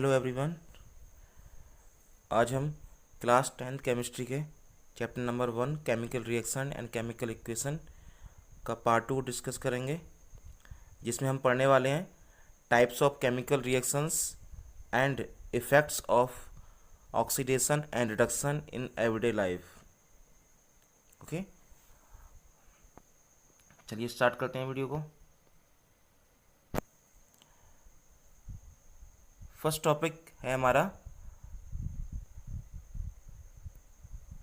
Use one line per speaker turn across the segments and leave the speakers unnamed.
Hello everyone. आज हम class 10th chemistry के chapter number 1 chemical reaction and chemical equation का पार्ट 2 डिस्कस करेंगे, जिसमें हम पढ़ने वाले हैं types of chemical reactions and effects of oxidation and reduction in everyday life. Okay, चलिए स्टार्ट करते हैं वीडियो को। फर्स्ट टॉपिक है हमारा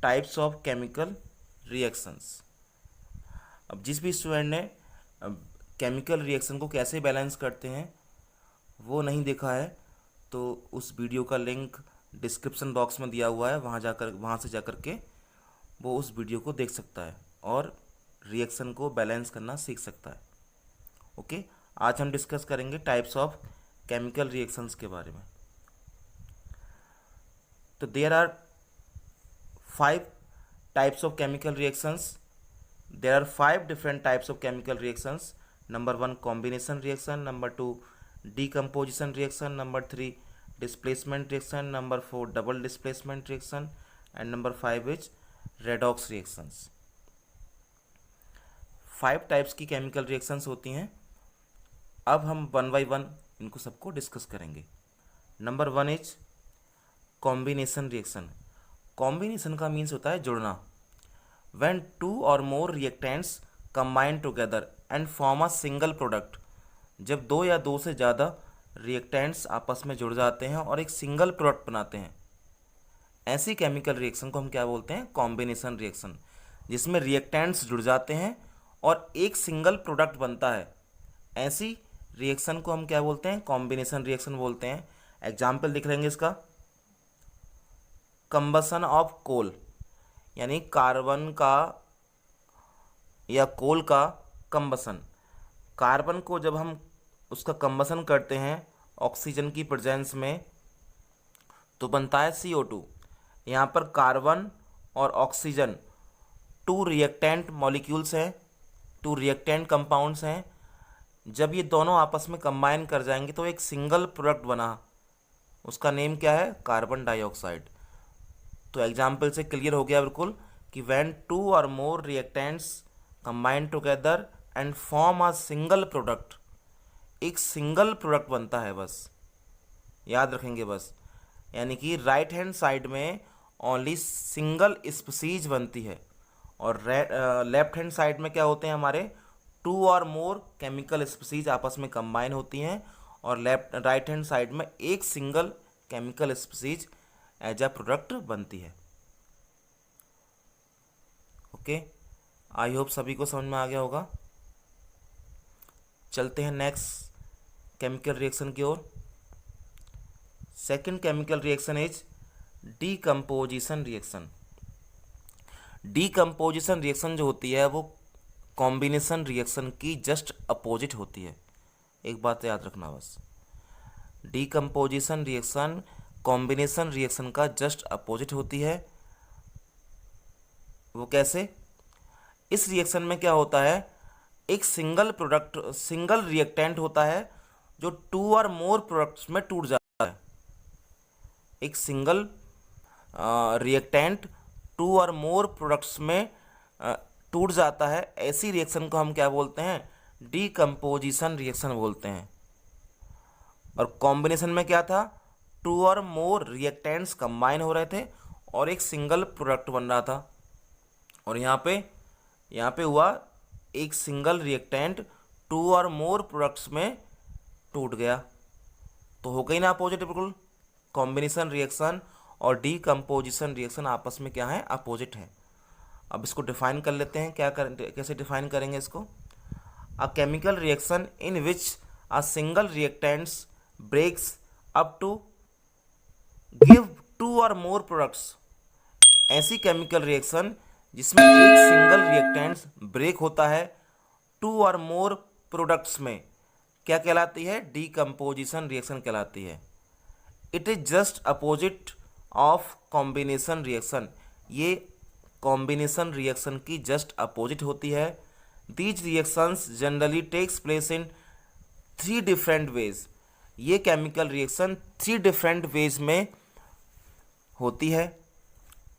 टाइप्स ऑफ केमिकल रिएक्शंस। अब जिस भी स्टूडेंट ने केमिकल रिएक्शन को कैसे बैलेंस करते हैं वो नहीं देखा है, तो उस वीडियो का लिंक डिस्क्रिप्शन बॉक्स में दिया हुआ है, वहाँ से जाकर के वो उस वीडियो को देख सकता है और रिएक्शन को बैलेंस करना सीख सकता है। ओके, आज हम डिस्कस करेंगे टाइप्स ऑफ केमिकल रिएक्शंस के बारे में। तो there are 5 types of chemical reactions. There are 5 different types of chemical reactions. Number 1 combination reaction, number 2 decomposition reaction, number 3 displacement reaction, number 4 double displacement reaction, and number 5 is redox reactions. 5 types की chemical reactions होती हैं। अब हम 1 by 1 इनको सबको discuss करेंगे। Number 1 is combination reaction. Combination का means होता है जुड़ना। व्हेन 2 और more reactants combine together and form a single product. जब 2 या 2 से ज़्यादा रिएक्टेंट्स आपस में जुड़ जाते हैं और एक सिंगल प्रोडक्ट बनाते हैं, ऐसी केमिकल रिएक्शन को हम क्या बोलते हैं? कॉम्बिनेशन रिएक्शन, जिसमें रिएक्टेंट्स जुड़ जाते हैं और एक सिंगल प्रोडक्ट बनता है। ऐसी रिएक्शन को हम क्या बोलते हैं? कॉम्बिनेशन रिएक्शन बोलते हैं। एग्जाम्पल दिख लेंगे इसका। कंबसन ऑफ कोल, यानी कार्बन का या कोल का कंबसन। कार्बन को जब हम उसका कंबसन करते हैं ऑक्सीजन की प्रेजेंस में, तो बनता है CO2। यहाँ पर कार्बन और ऑक्सीजन 2 रिएक्टेंट मॉलिक्यूल्स हैं, 2 रिएक्टेंट कंपाउंड्स हैं। जब ये दोनों आपस में कंबाइन कर जाएंगे तो एक सिंगल प्रोडक्ट बना, उसका नेम क्या है? Carbon dioxide. तो एग्जाम्पल से क्लियर हो गया बिल्कुल कि व्हेन 2 और more reactants combine together and form a single product, एक सिंगल प्रोडक्ट बनता है, बस याद रखेंगे बस। यानी कि राइट हैंड साइड में ओनली सिंगल स्पीसीज बनती है और लेफ्ट हैंड साइड में क्या होते हैं? हमारे 2 और मोर केमिकल स्पीसीज आपस में कंबाइन होती हैं और राइट हैंड साइड में एक single chemical species as a product बनती है। ओके, आई होप सभी को समझ में आ गया होगा। चलते हैं नेक्स्ट केमिकल रिएक्शन की ओर। Second chemical reaction is decomposition reaction. Decomposition reaction जो होती है वो कॉम्बिनेशन रिएक्शन की जस्ट अपोजिट होती है। एक बात याद रखना बस, डीकम्पोजिशन रिएक्शन कॉम्बिनेशन रिएक्शन का जस्ट अपोजिट होती है। वो कैसे? इस रिएक्शन में क्या होता है? एक सिंगल प्रोडक्ट, सिंगल रिएक्टेंट होता है जो 2 और मोर प्रोडक्ट्स में टूट जाता है। एक सिंगल रिएक्टेंट 2 और मोर प्रोडक्ट्स में टूट जाता है। ऐसी रिएक्शन को हम क्या बोलते हैं? डीकम्पोजिशन रिएक्शन बोलते हैं। और कॉम्बिनेशन में क्या था? 2 और मोर रिएक्टेंट्स कंबाइन हो रहे थे और एक सिंगल प्रोडक्ट बन रहा था। और यहाँ पे हुआ एक सिंगल रिएक्टेंट 2 और मोर प्रोडक्ट्स में टूट गया, तो हो गई ना अपोजिट। बिल्कुल, कॉम्बिनेशन रिएक्शन और डीकम्पोजिशन रिएक्शन आपस में क्या है? अपोजिट है। अब इसको डिफाइन कर लेते हैं। कैसे डिफाइन करेंगे इसको? A chemical reaction in which a single reactants breaks up to give 2 और मोर प्रोडक्ट्स। ऐसी केमिकल रिएक्शन जिसमें एक सिंगल रिएक्टेंट्स ब्रेक होता है 2 और मोर प्रोडक्ट्स में, क्या कहलाती है? डीकम्पोजिशन रिएक्शन कहलाती है। It is just opposite of combination reaction. ये कॉम्बिनेशन रिएक्शन की जस्ट अपोजिट होती है। These reactions generally takes place in 3 different ways. ये केमिकल रिएक्शन 3 डिफरेंट वेज में होती है,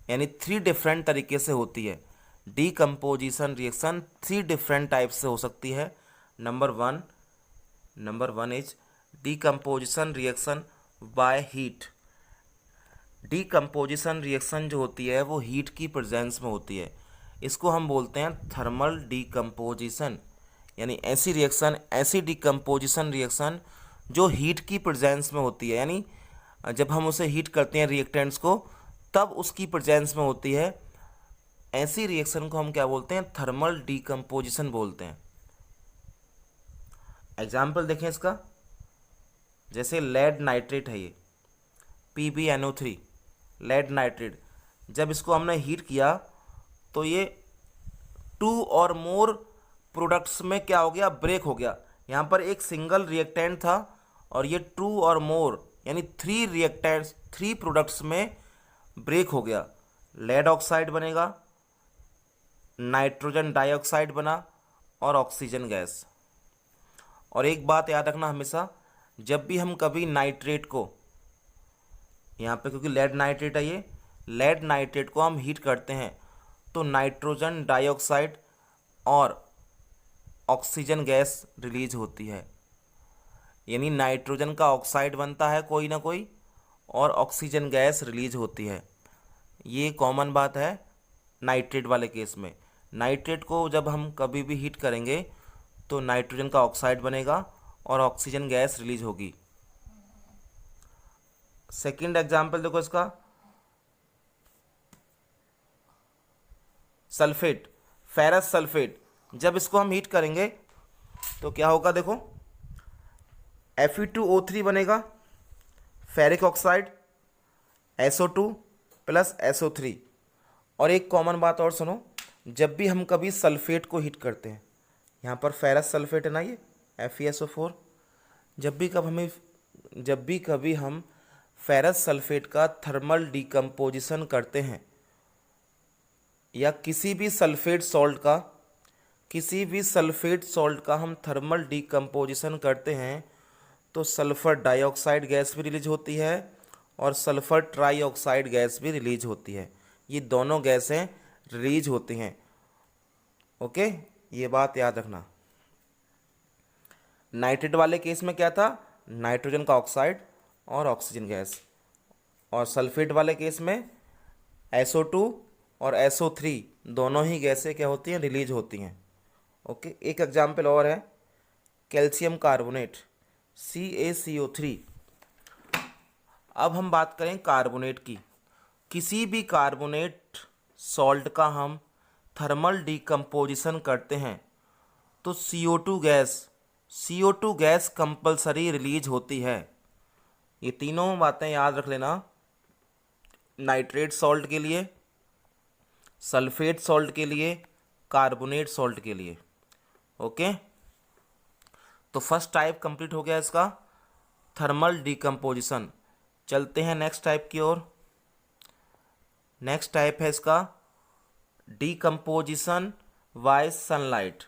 यानी 3 डिफरेंट तरीके से होती है। डीकम्पोजिशन रिएक्शन 3 डिफरेंट टाइप से हो सकती है। Number one is decomposition reaction by heat. Decomposition reaction जो होती है वो हीट की प्रेजेंस में होती है, इसको हम बोलते हैं थर्मल डीकम्पोजिशन। यानी ऐसी रिएक्शन, ऐसी डीकम्पोजिशन रिएक्शन जो हीट की प्रेजेंस में होती है, यानी जब हम उसे हीट करते हैं रिएक्टेंट्स को तब उसकी प्रेजेंस में होती है। ऐसी रिएक्शन को हम क्या बोलते हैं? थर्मल डीकम्पोजिशन बोलते हैं। एग्जाम्पल देखें इसका, जैसे लेड नाइट्रेट है ये PbNO3, लेड नाइट्रेट। जब इसको हमने हीट किया तो ये 2 और मोर प्रोडक्ट्स में क्या हो गया? ब्रेक हो गया। यहाँ पर एक सिंगल रिएक्टेंट था और ये 2 और मोर यानी 3 रिएक्टेंट्स, 3 प्रोडक्ट्स में ब्रेक हो गया। लेड ऑक्साइड बनेगा, नाइट्रोजन डाइऑक्साइड बना और ऑक्सीजन गैस। और एक बात याद रखना हमेशा, जब भी हम कभी नाइट्रेट को, यहाँ पे क्योंकि लेड नाइट्रेट है ये, लेड नाइट्रेट को हम हीट करते हैं तो नाइट्रोजन डाइऑक्साइड और ऑक्सीजन गैस रिलीज होती है। यानी नाइट्रोजन का ऑक्साइड बनता है कोई ना कोई और ऑक्सीजन गैस रिलीज होती है। ये कॉमन बात है नाइट्रेट वाले केस में। नाइट्रेट को जब हम कभी भी हीट करेंगे तो नाइट्रोजन का ऑक्साइड बनेगा और ऑक्सीजन गैस रिलीज होगी। सेकंड एग्जांपल देखो इसका, सल्फेट, फेरस सल्फेट। जब इसको हम हीट करेंगे तो क्या होगा? देखो Fe2O3 बनेगा, ferric oxide, SO2 plus SO3। और एक कॉमन बात और सुनो, जब भी हम कभी सल्फेट को हीट करते हैं, यहाँ पर फेरस सल्फेट है ना ये FeSO4, जब भी कभी हम फेरस सल्फेट का थर्मल डीकम्पोजिशन करते हैं या किसी भी सल्फेट सॉल्ट का हम थर्मल डीकम्पोजिशन करते हैं तो सल्फ़र डाइऑक्साइड गैस भी रिलीज होती है और सल्फ़र ट्राइऑक्साइड गैस भी रिलीज होती है। ये दोनों गैसें रिलीज होती हैं। ओके, ये बात याद रखना। नाइट्रेट वाले केस में क्या था? नाइट्रोजन का ऑक्साइड और ऑक्सीजन गैस। और सल्फेट वाले केस में SO2 और SO3 दोनों ही गैसें क्या होती हैं? रिलीज होती हैं। ओके, एक एग्जाम्पल और है, कैल्शियम कार्बोनेट CaCO3। अब हम बात करें कार्बोनेट की। किसी भी कार्बोनेट सॉल्ट का हम थर्मल डीकम्पोजिशन करते हैं तो CO2 गैस कंपलसरी रिलीज होती है। ये तीनों बातें याद रख लेना, नाइट्रेट सॉल्ट के लिए, सल्फेट सॉल्ट के लिए, कार्बोनेट सॉल्ट के लिए। ओके, तो फर्स्ट टाइप कंप्लीट हो गया इसका, थर्मल डीकम्पोजिशन। चलते हैं नेक्स्ट टाइप की ओर। नेक्स्ट टाइप है इसका डीकम्पोजिशन बाय सनलाइट,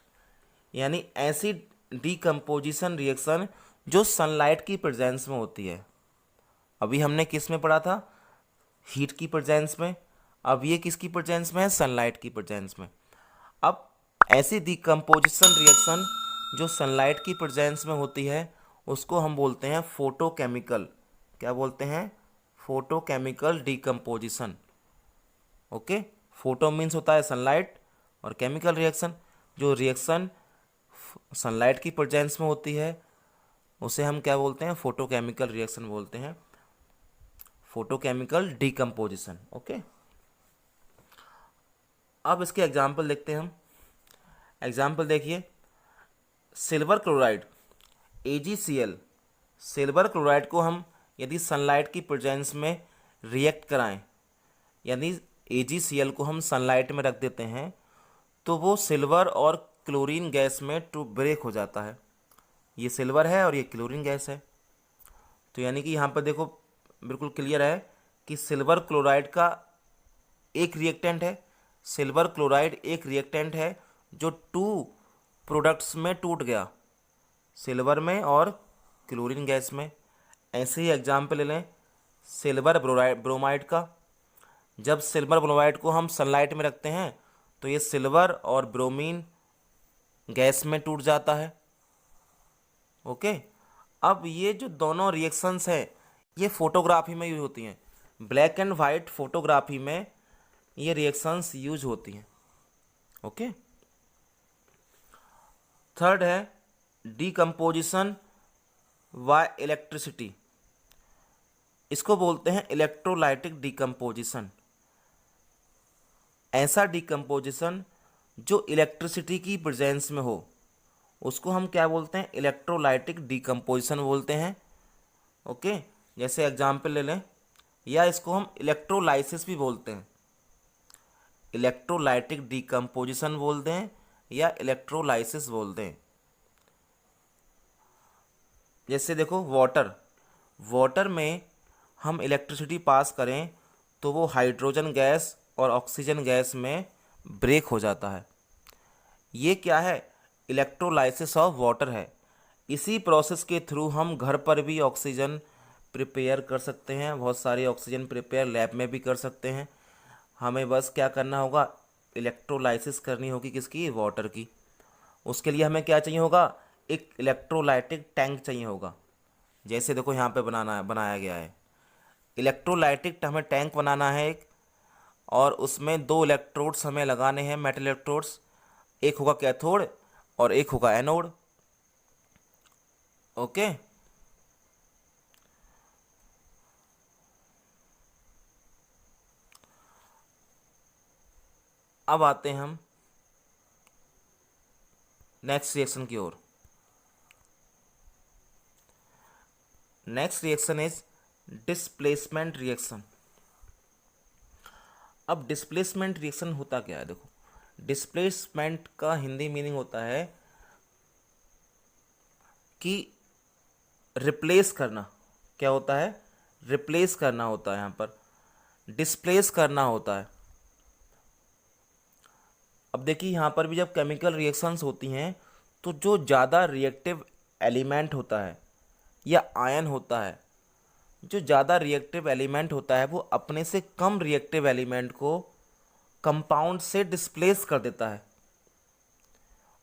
यानी ऐसी डीकम्पोजिशन रिएक्शन जो सनलाइट की प्रेजेंस में होती है। अभी हमने किस में पढ़ा था? हीट की प्रेजेंस में। अब ये किसकी प्रेजेंस में है? सनलाइट की प्रेजेंस में। अब ऐसी डीकम्पोजिशन रिएक्शन जो सनलाइट की प्रेजेंस में होती है उसको हम बोलते हैं फोटोकेमिकल। क्या बोलते हैं? Photochemical decomposition. Okay, photo means होता है सनलाइट और केमिकल रिएक्शन, जो रिएक्शन सनलाइट की प्रेजेंस में होती है उसे हम क्या बोलते हैं? फोटोकेमिकल रिएक्शन बोलते हैं, फोटोकेमिकल डीकम्पोजिशन। ओके, अब इसके एग्जाम्पल देखते हैं हम। एग्जाम्पल देखिए, silver chloride AgCl। Silver chloride को हम यदि सनलाइट की प्रेजेंस में रिएक्ट कराएं, यानी AgCl को हम सनलाइट में रख देते हैं तो वो सिल्वर और क्लोरीन गैस में टू ब्रेक हो जाता है। ये सिल्वर है और ये क्लोरीन गैस है। तो यानी कि यहाँ पर देखो बिल्कुल क्लियर है कि सिल्वर क्लोराइड का एक रिएक्टेंट है, सिल्वर क्लोराइड एक रिएक्टेंट है जो 2 प्रोडक्ट्स में टूट गया, सिल्वर में और क्लोरीन गैस में। ऐसे ही एग्जाम्पल ले लें सिल्वर ब्रोमाइड का। जब सिल्वर ब्रोमाइड को हम सनलाइट में रखते हैं तो ये सिल्वर और ब्रोमीन गैस में टूट जाता है। ओके, अब ये जो दोनों रिएक्शंस हैं ये फोटोग्राफी में यूज होती हैं। ब्लैक एंड वाइट फोटोग्राफी में ये रिएक्शंस यूज होती हैं। ओके, थर्ड है डीकम्पोजिशन बाय इलेक्ट्रिसिटी। इसको बोलते हैं इलेक्ट्रोलाइटिक डीकम्पोजिशन। ऐसा डीकम्पोजिशन जो इलेक्ट्रिसिटी की प्रेजेंस में हो उसको हम क्या बोलते हैं, इलेक्ट्रोलाइटिक डीकम्पोजिशन बोलते हैं। ओके, जैसे एग्जाम्पल ले लें, या इसको हम इलेक्ट्रोलाइसिस भी बोलते हैं। इलेक्ट्रोलाइटिक डीकम्पोजिशन बोलते हैं या इलेक्ट्रोलाइसिस बोलते हैं। जैसे देखो वाटर में हम इलेक्ट्रिसिटी पास करें तो वो हाइड्रोजन गैस और ऑक्सीजन गैस में ब्रेक हो जाता है। ये क्या है, इलेक्ट्रोलाइसिस ऑफ वाटर है। इसी प्रोसेस के थ्रू हम घर पर भी ऑक्सीजन प्रिपेयर कर सकते हैं। बहुत सारी ऑक्सीजन प्रिपेयर लैब में भी कर सकते हैं। हमें बस क्या करना होगा, इलेक्ट्रोलाइसिस करनी होगी किसकी, वाटर की। उसके लिए हमें क्या चाहिए होगा, एक इलेक्ट्रोलाइटिक टैंक चाहिए होगा। जैसे देखो यहाँ पे बनाया गया है। इलेक्ट्रोलाइटिक हमें टैंक बनाना है एक, और उसमें 2 इलेक्ट्रोड्स हमें लगाने हैं, मेटल इलेक्ट्रोड्स। एक होगा कैथोड और एक होगा एनोड। ओके, अब आते हैं हम नेक्स्ट रिएक्शन की ओर। Next reaction is displacement reaction. अब डिस्प्लेसमेंट रिएक्शन होता क्या है, देखो डिस्प्लेसमेंट का हिंदी मीनिंग होता है कि रिप्लेस करना। क्या होता है, रिप्लेस करना होता है। यहाँ पर डिस्प्लेस करना होता है। अब देखिए यहाँ पर भी जब केमिकल रिएक्शंस होती हैं तो जो ज़्यादा रिएक्टिव एलिमेंट होता है या आयन होता है, जो ज़्यादा रिएक्टिव एलिमेंट होता है वो अपने से कम रिएक्टिव एलिमेंट को कंपाउंड से डिस्प्लेस कर देता है।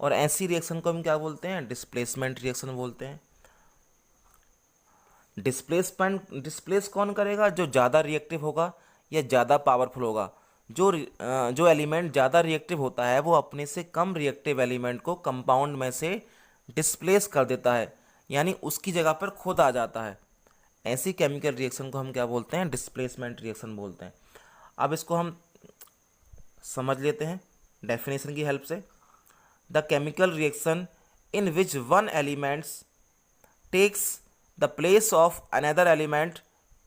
और ऐसी रिएक्शन को हम क्या बोलते हैं, डिस्प्लेसमेंट रिएक्शन बोलते हैं। डिस्प्लेस कौन करेगा, जो ज़्यादा रिएक्टिव होगा या ज़्यादा पावरफुल होगा। जो एलिमेंट ज़्यादा रिएक्टिव होता है वो अपने से कम रिएक्टिव एलिमेंट को कंपाउंड में से डिस्प्लेस कर देता है, यानी उसकी जगह पर खुद आ जाता है। ऐसी केमिकल रिएक्शन को हम क्या बोलते हैं, डिस्प्लेसमेंट रिएक्शन बोलते हैं। अब इसको हम समझ लेते हैं डेफिनेशन की हेल्प से। The chemical reaction in which one elements takes the place of another element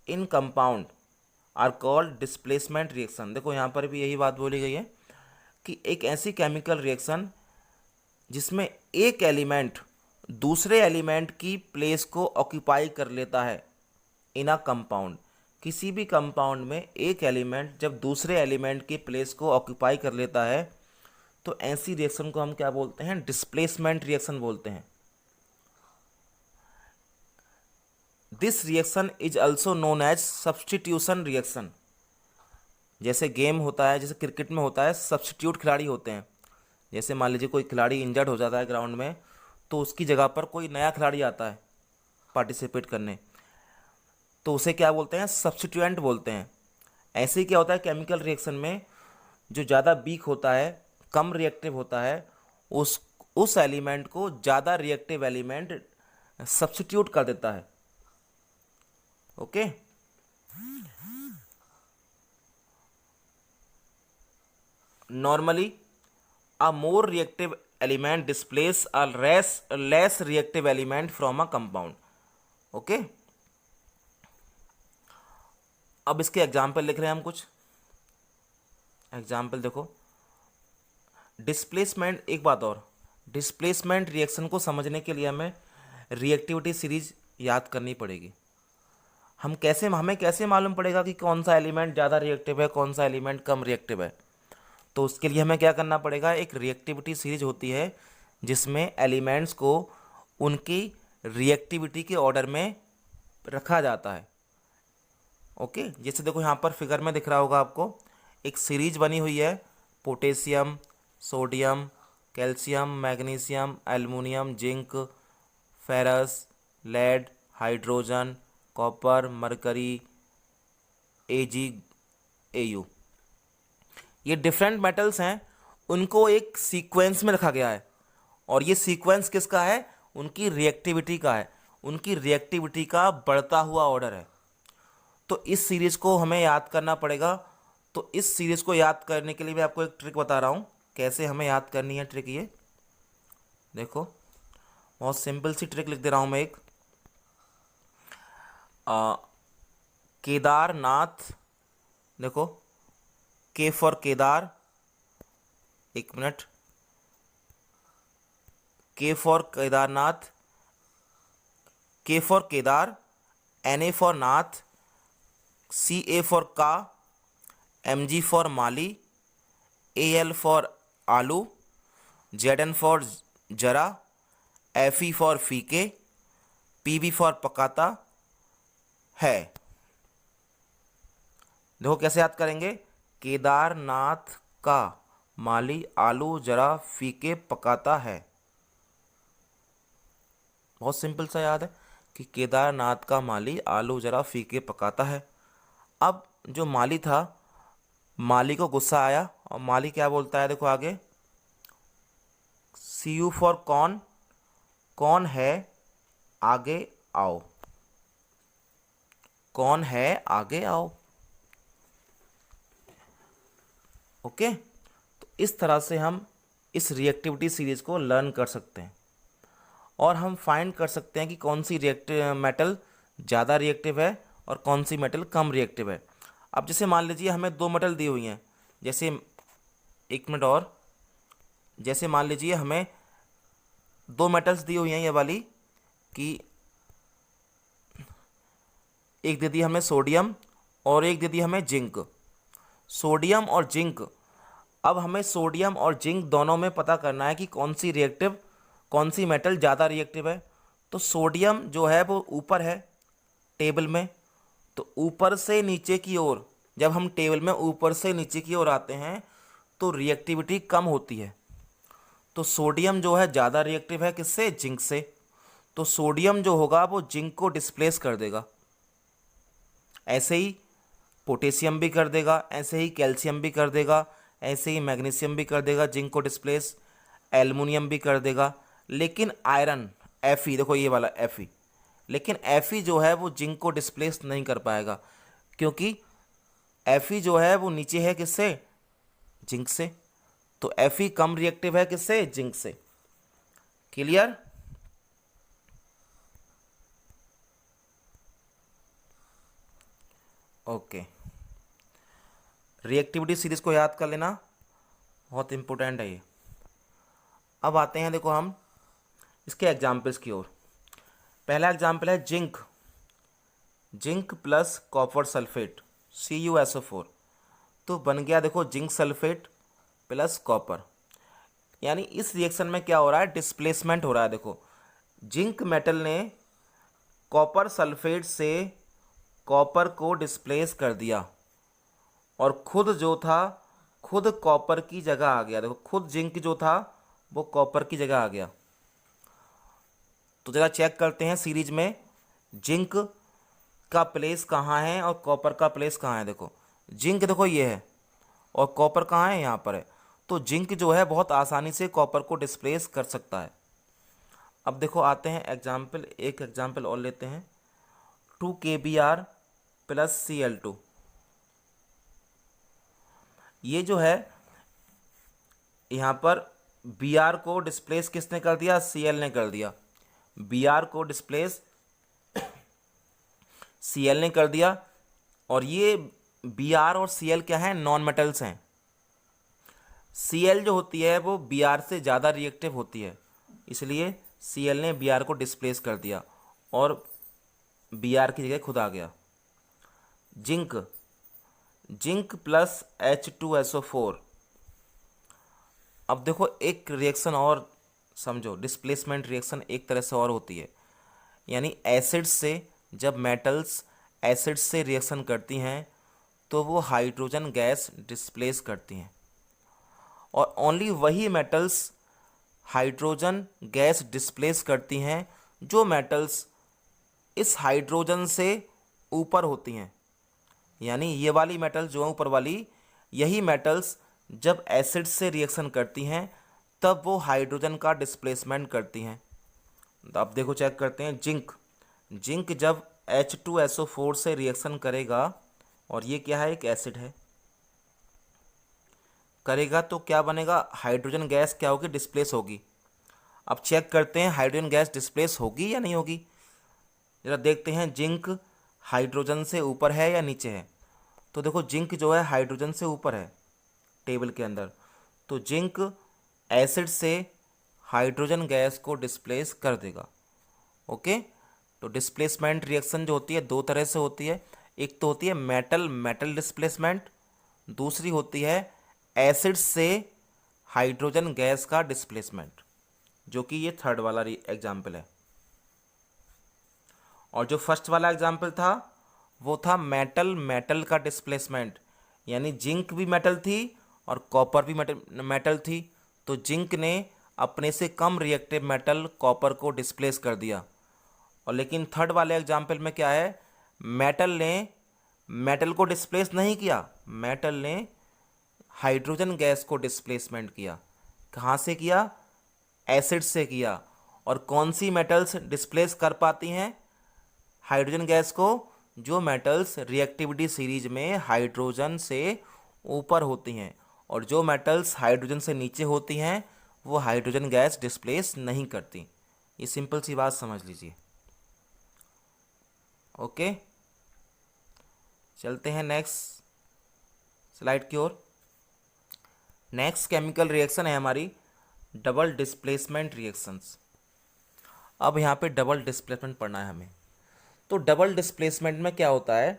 in compound are called displacement reaction. देखो यहाँ पर भी यही बात बोली गई है कि एक ऐसी केमिकल रिएक्शन जिसमें एक एलिमेंट दूसरे एलिमेंट की प्लेस को ऑक्यूपाई कर लेता है इन अ कंपाउंड। किसी भी कंपाउंड में एक एलिमेंट जब दूसरे एलिमेंट की प्लेस को ऑक्यूपाई कर लेता है तो ऐसी रिएक्शन को हम क्या बोलते हैं, डिस्प्लेसमेंट रिएक्शन बोलते हैं। This reaction is also known as substitution reaction. जैसे गेम होता है, जैसे क्रिकेट में होता है, सब्सटीट्यूट खिलाड़ी होते हैं। जैसे मान लीजिए कोई खिलाड़ी इंजर्ड हो जाता है ग्राउंड में, तो उसकी जगह पर कोई नया खिलाड़ी आता है पार्टिसिपेट करने, तो उसे क्या बोलते हैं, सब्स्टिट्यूएंट बोलते हैं। ऐसे ही क्या होता है केमिकल रिएक्शन में, जो ज़्यादा वीक होता है, कम रिएक्टिव होता है, उस एलिमेंट को ज़्यादा रिएक्टिव एलिमेंट सब्स्टिट्यूट कर देता है। Okay, normally a more reactive element displace a less reactive element from a compound. Okay, अब इसके एग्जाम्पल लिख रहे हैं हम कुछ एग्जाम्पल। देखो डिस्प्लेसमेंट, एक बात और, डिस्प्लेसमेंट रिएक्शन को समझने के लिए हमें रिएक्टिविटी सीरीज याद करनी पड़ेगी। हमें कैसे मालूम पड़ेगा कि कौन सा एलिमेंट ज़्यादा रिएक्टिव है, कौन सा एलिमेंट कम रिएक्टिव है। तो उसके लिए हमें क्या करना पड़ेगा, एक रिएक्टिविटी सीरीज होती है जिसमें एलिमेंट्स को उनकी रिएक्टिविटी के ऑर्डर में रखा जाता है। ओके, जैसे देखो यहाँ पर फिगर में दिख रहा होगा आपको, एक सीरीज बनी हुई है, potassium, sodium, calcium, magnesium, aluminium, zinc, ferrous, lead, hydrogen, copper, mercury, AG, AU. ये डिफरेंट मेटल्स हैं, उनको एक सीक्वेंस में रखा गया है। और ये सीक्वेंस किसका है? उनकी रिएक्टिविटी का है, उनकी रिएक्टिविटी का बढ़ता हुआ ऑर्डर है। तो इस सीरीज को हमें याद करना पड़ेगा। तो इस सीरीज को याद करने के लिए मैं आपको एक ट्रिक बता रहा हूँ, कैसे हमें याद करनी है ट्रिक। ये देखो, बहुत सिंपल सी ट्रिक लिख दे रहा हूँ मैं एक। केदारनाथ, देखो, के फॉर केदार, एक मिनट, के for Kedarnath, K for Kedar, N A for Nath, C A for का, एम जी फॉर माली, ए एल फॉर आलू, जेड एन फॉर जरा, एफ ई फॉर फीके, पी बी फॉर पकाता है। देखो कैसे याद करेंगे, केदारनाथ का, माली, आलू, जरा, फीके, पकाता है। बहुत सिंपल सा याद है कि केदारनाथ का माली आलू जरा फीके पकाता है। अब जो माली था, माली को गुस्सा आया और माली क्या बोलता है, देखो आगे, सी यू फॉर कौन, कौन है आगे आओ, कौन है आगे आओ। ओके, तो इस तरह से हम इस रिएक्टिविटी सीरीज को लर्न कर सकते हैं और हम फाइंड कर सकते हैं कि कौन सी मेटल ज़्यादा रिएक्टिव है और कौन सी मेटल कम रिएक्टिव है। अब जैसे मान लीजिए हमें दो मेटल दी हुई हैं, जैसे, एक मिनट और, जैसे मान लीजिए हमें दो मेटल्स दी हुई हैं ये वाली, कि एक दे दी हमें सोडियम और एक दे दी हमें जिंक। सोडियम और जिंक, अब हमें सोडियम और जिंक दोनों में पता करना है कि कौन सी रिएक्टिव, कौन सी मेटल ज़्यादा रिएक्टिव है। तो सोडियम जो है वो ऊपर है टेबल में, तो ऊपर से नीचे की ओर, जब हम टेबल में ऊपर से नीचे की ओर आते हैं तो रिएक्टिविटी कम होती है। तो सोडियम जो है ज़्यादा रिएक्टिव है किससे? जिंक से। तो सोडियम जो होगा वो जिंक को डिस्प्लेस कर देगा। ऐसे ही पोटेशियम भी कर देगा, ऐसे ही कैल्शियम भी कर देगा, ऐसे ही मैग्नीशियम भी कर देगा जिंक को डिस्प्लेस, एल्युमिनियम भी कर देगा। लेकिन आयरन, Fe, देखो ये वाला Fe, लेकिन Fe जो है वो जिंक को डिस्प्लेस नहीं कर पाएगा, क्योंकि Fe जो है वो नीचे है किससे? जिंक से। तो Fe कम रिएक्टिव है किससे? जिंक से। क्लियर? ओके, रिएक्टिविटी सीरीज को याद कर लेना, बहुत इंपॉर्टेंट है ये। अब आते हैं देखो हम इसके एग्जाम्पल्स की ओर। पहला एग्जाम्पल है zinc, zinc plus copper sulphate, CuSO4। तो बन गया देखो जिंक सल्फेट प्लस कॉपर। यानी इस रिएक्शन में क्या हो रहा है? डिस्प्लेसमेंट हो रहा है। देखो, जिंक मेटल ने कॉपर सल्फेट से कॉपर को डिस्प्लेस कर दिया और खुद जो था, खुद कॉपर की जगह आ गया। देखो, खुद जिंक जो था वो कॉपर की जगह आ गया। तो ज़रा चेक करते हैं सीरीज में जिंक का प्लेस कहाँ है और कॉपर का प्लेस कहाँ है। देखो, जिंक देखो ये है और कॉपर कहाँ है? यहाँ पर है। तो जिंक जो है बहुत आसानी से कॉपर को डिस्प्लेस कर सकता है। अब देखो आते हैं एग्जाम्पल, एक एग्जाम्पल और लेते हैं, 2 KBr प्लस Cl2। ये जो है यहाँ पर Br को डिस्प्लेस किसने कर दिया? Cl ने कर दिया। Br को डिस्प्लेस Cl ने कर दिया। और ये Br और Cl क्या है? नॉन मेटल्स हैं। Cl जो होती है वो Br से ज़्यादा रिएक्टिव होती है, इसलिए Cl ने Br को डिस्प्लेस कर दिया और Br की जगह खुद आ गया। Zinc, zinc plus H2SO4। अब देखो एक रिएक्शन और समझो, डिस्प्लेसमेंट रिएक्शन एक तरह से और होती है, यानी एसिड से जब मेटल्स एसिड से रिएक्शन करती हैं तो वो हाइड्रोजन गैस डिस्प्लेस करती हैं, और ओनली वही मेटल्स हाइड्रोजन गैस डिस्प्लेस करती हैं जो मेटल्स इस हाइड्रोजन से ऊपर होती हैं। यानी ये वाली मेटल जो है ऊपर वाली, यही मेटल्स जब एसिड से रिएक्शन करती हैं तब वो हाइड्रोजन का डिस्प्लेसमेंट करती हैं। तो अब देखो चेक करते हैं, जिंक जिंक जब H2SO4 से रिएक्शन करेगा, और ये क्या है, एक एसिड है, करेगा तो क्या बनेगा, हाइड्रोजन गैस क्या होगी, डिस्प्लेस होगी। अब चेक करते हैं हाइड्रोजन गैस डिस्प्लेस होगी या नहीं होगी। जरा देखते हैं जिंक हाइड्रोजन से ऊपर है या नीचे है। तो देखो जिंक जो है हाइड्रोजन से ऊपर है टेबल के अंदर, तो जिंक एसिड से हाइड्रोजन गैस को डिस्प्लेस कर देगा। ओके, तो डिस्प्लेसमेंट रिएक्शन जो होती है दो तरह से होती है। एक तो होती है मेटल मेटल डिस्प्लेसमेंट, दूसरी होती है एसिड से हाइड्रोजन गैस का डिस्प्लेसमेंट, जो कि ये थर्ड वाला एग्जाम्पल है। और जो फर्स्ट वाला एग्जाम्पल था वो था मेटल मेटल का डिस्प्लेसमेंट, यानी जिंक भी मेटल थी और कॉपर भी मेटल थी, तो जिंक ने अपने से कम रिएक्टिव मेटल कॉपर को डिस्प्लेस कर दिया। और लेकिन थर्ड वाले एग्जाम्पल में क्या है, मेटल ने मेटल को डिस्प्लेस नहीं किया, मेटल ने हाइड्रोजन गैस को डिस्प्लेसमेंट किया। कहाँ से किया, एसिड से किया। और कौन सी मेटल्स डिस्प्लेस कर पाती हैं हाइड्रोजन गैस को, जो मेटल्स रिएक्टिविटी सीरीज में हाइड्रोजन से ऊपर होती हैं, और जो मेटल्स हाइड्रोजन से नीचे होती हैं वो हाइड्रोजन गैस डिस्प्लेस नहीं करती। ये सिंपल सी बात समझ लीजिए। ओके, चलते हैं नेक्स्ट स्लाइड की ओर। नेक्स्ट केमिकल रिएक्शन है हमारी डबल डिस्प्लेसमेंट रिएक्शंस। अब यहाँ पे डबल डिस्प्लेसमेंट पढ़ना है हमें। तो डबल डिस्प्लेसमेंट में क्या होता है,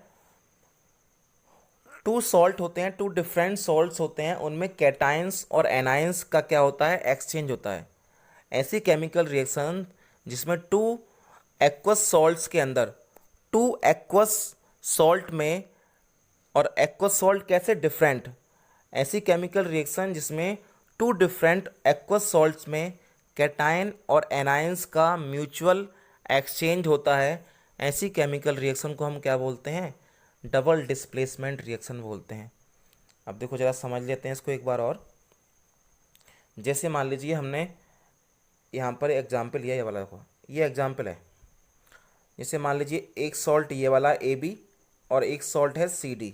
टू सॉल्ट होते हैं, टू डिफरेंट सॉल्ट्स होते हैं, उनमें कैटायंस और एनायंस का क्या होता है, एक्सचेंज होता है। ऐसी केमिकल रिएक्शन जिसमें टू एक्वस सॉल्ट्स के अंदर, टू एक्वस सॉल्ट में, और एक्वस सॉल्ट कैसे, डिफरेंट, ऐसी केमिकल रिएक्शन जिसमें टू डिफरेंट एक्वस सॉल्ट्स में कैटायन और एनायंस का म्यूचुअल एक्सचेंज होता है, ऐसी केमिकल रिएक्शन को हम क्या बोलते हैं, डबल डिस्प्लेसमेंट रिएक्शन बोलते हैं। अब देखो ज़रा समझ लेते हैं इसको एक बार और। जैसे मान लीजिए हमने यहाँ पर एग्जाम्पल लिया, ये वाला देखो, ये एग्जाम्पल है। जैसे मान लीजिए एक सॉल्ट ये वाला AB और एक सॉल्ट है CD,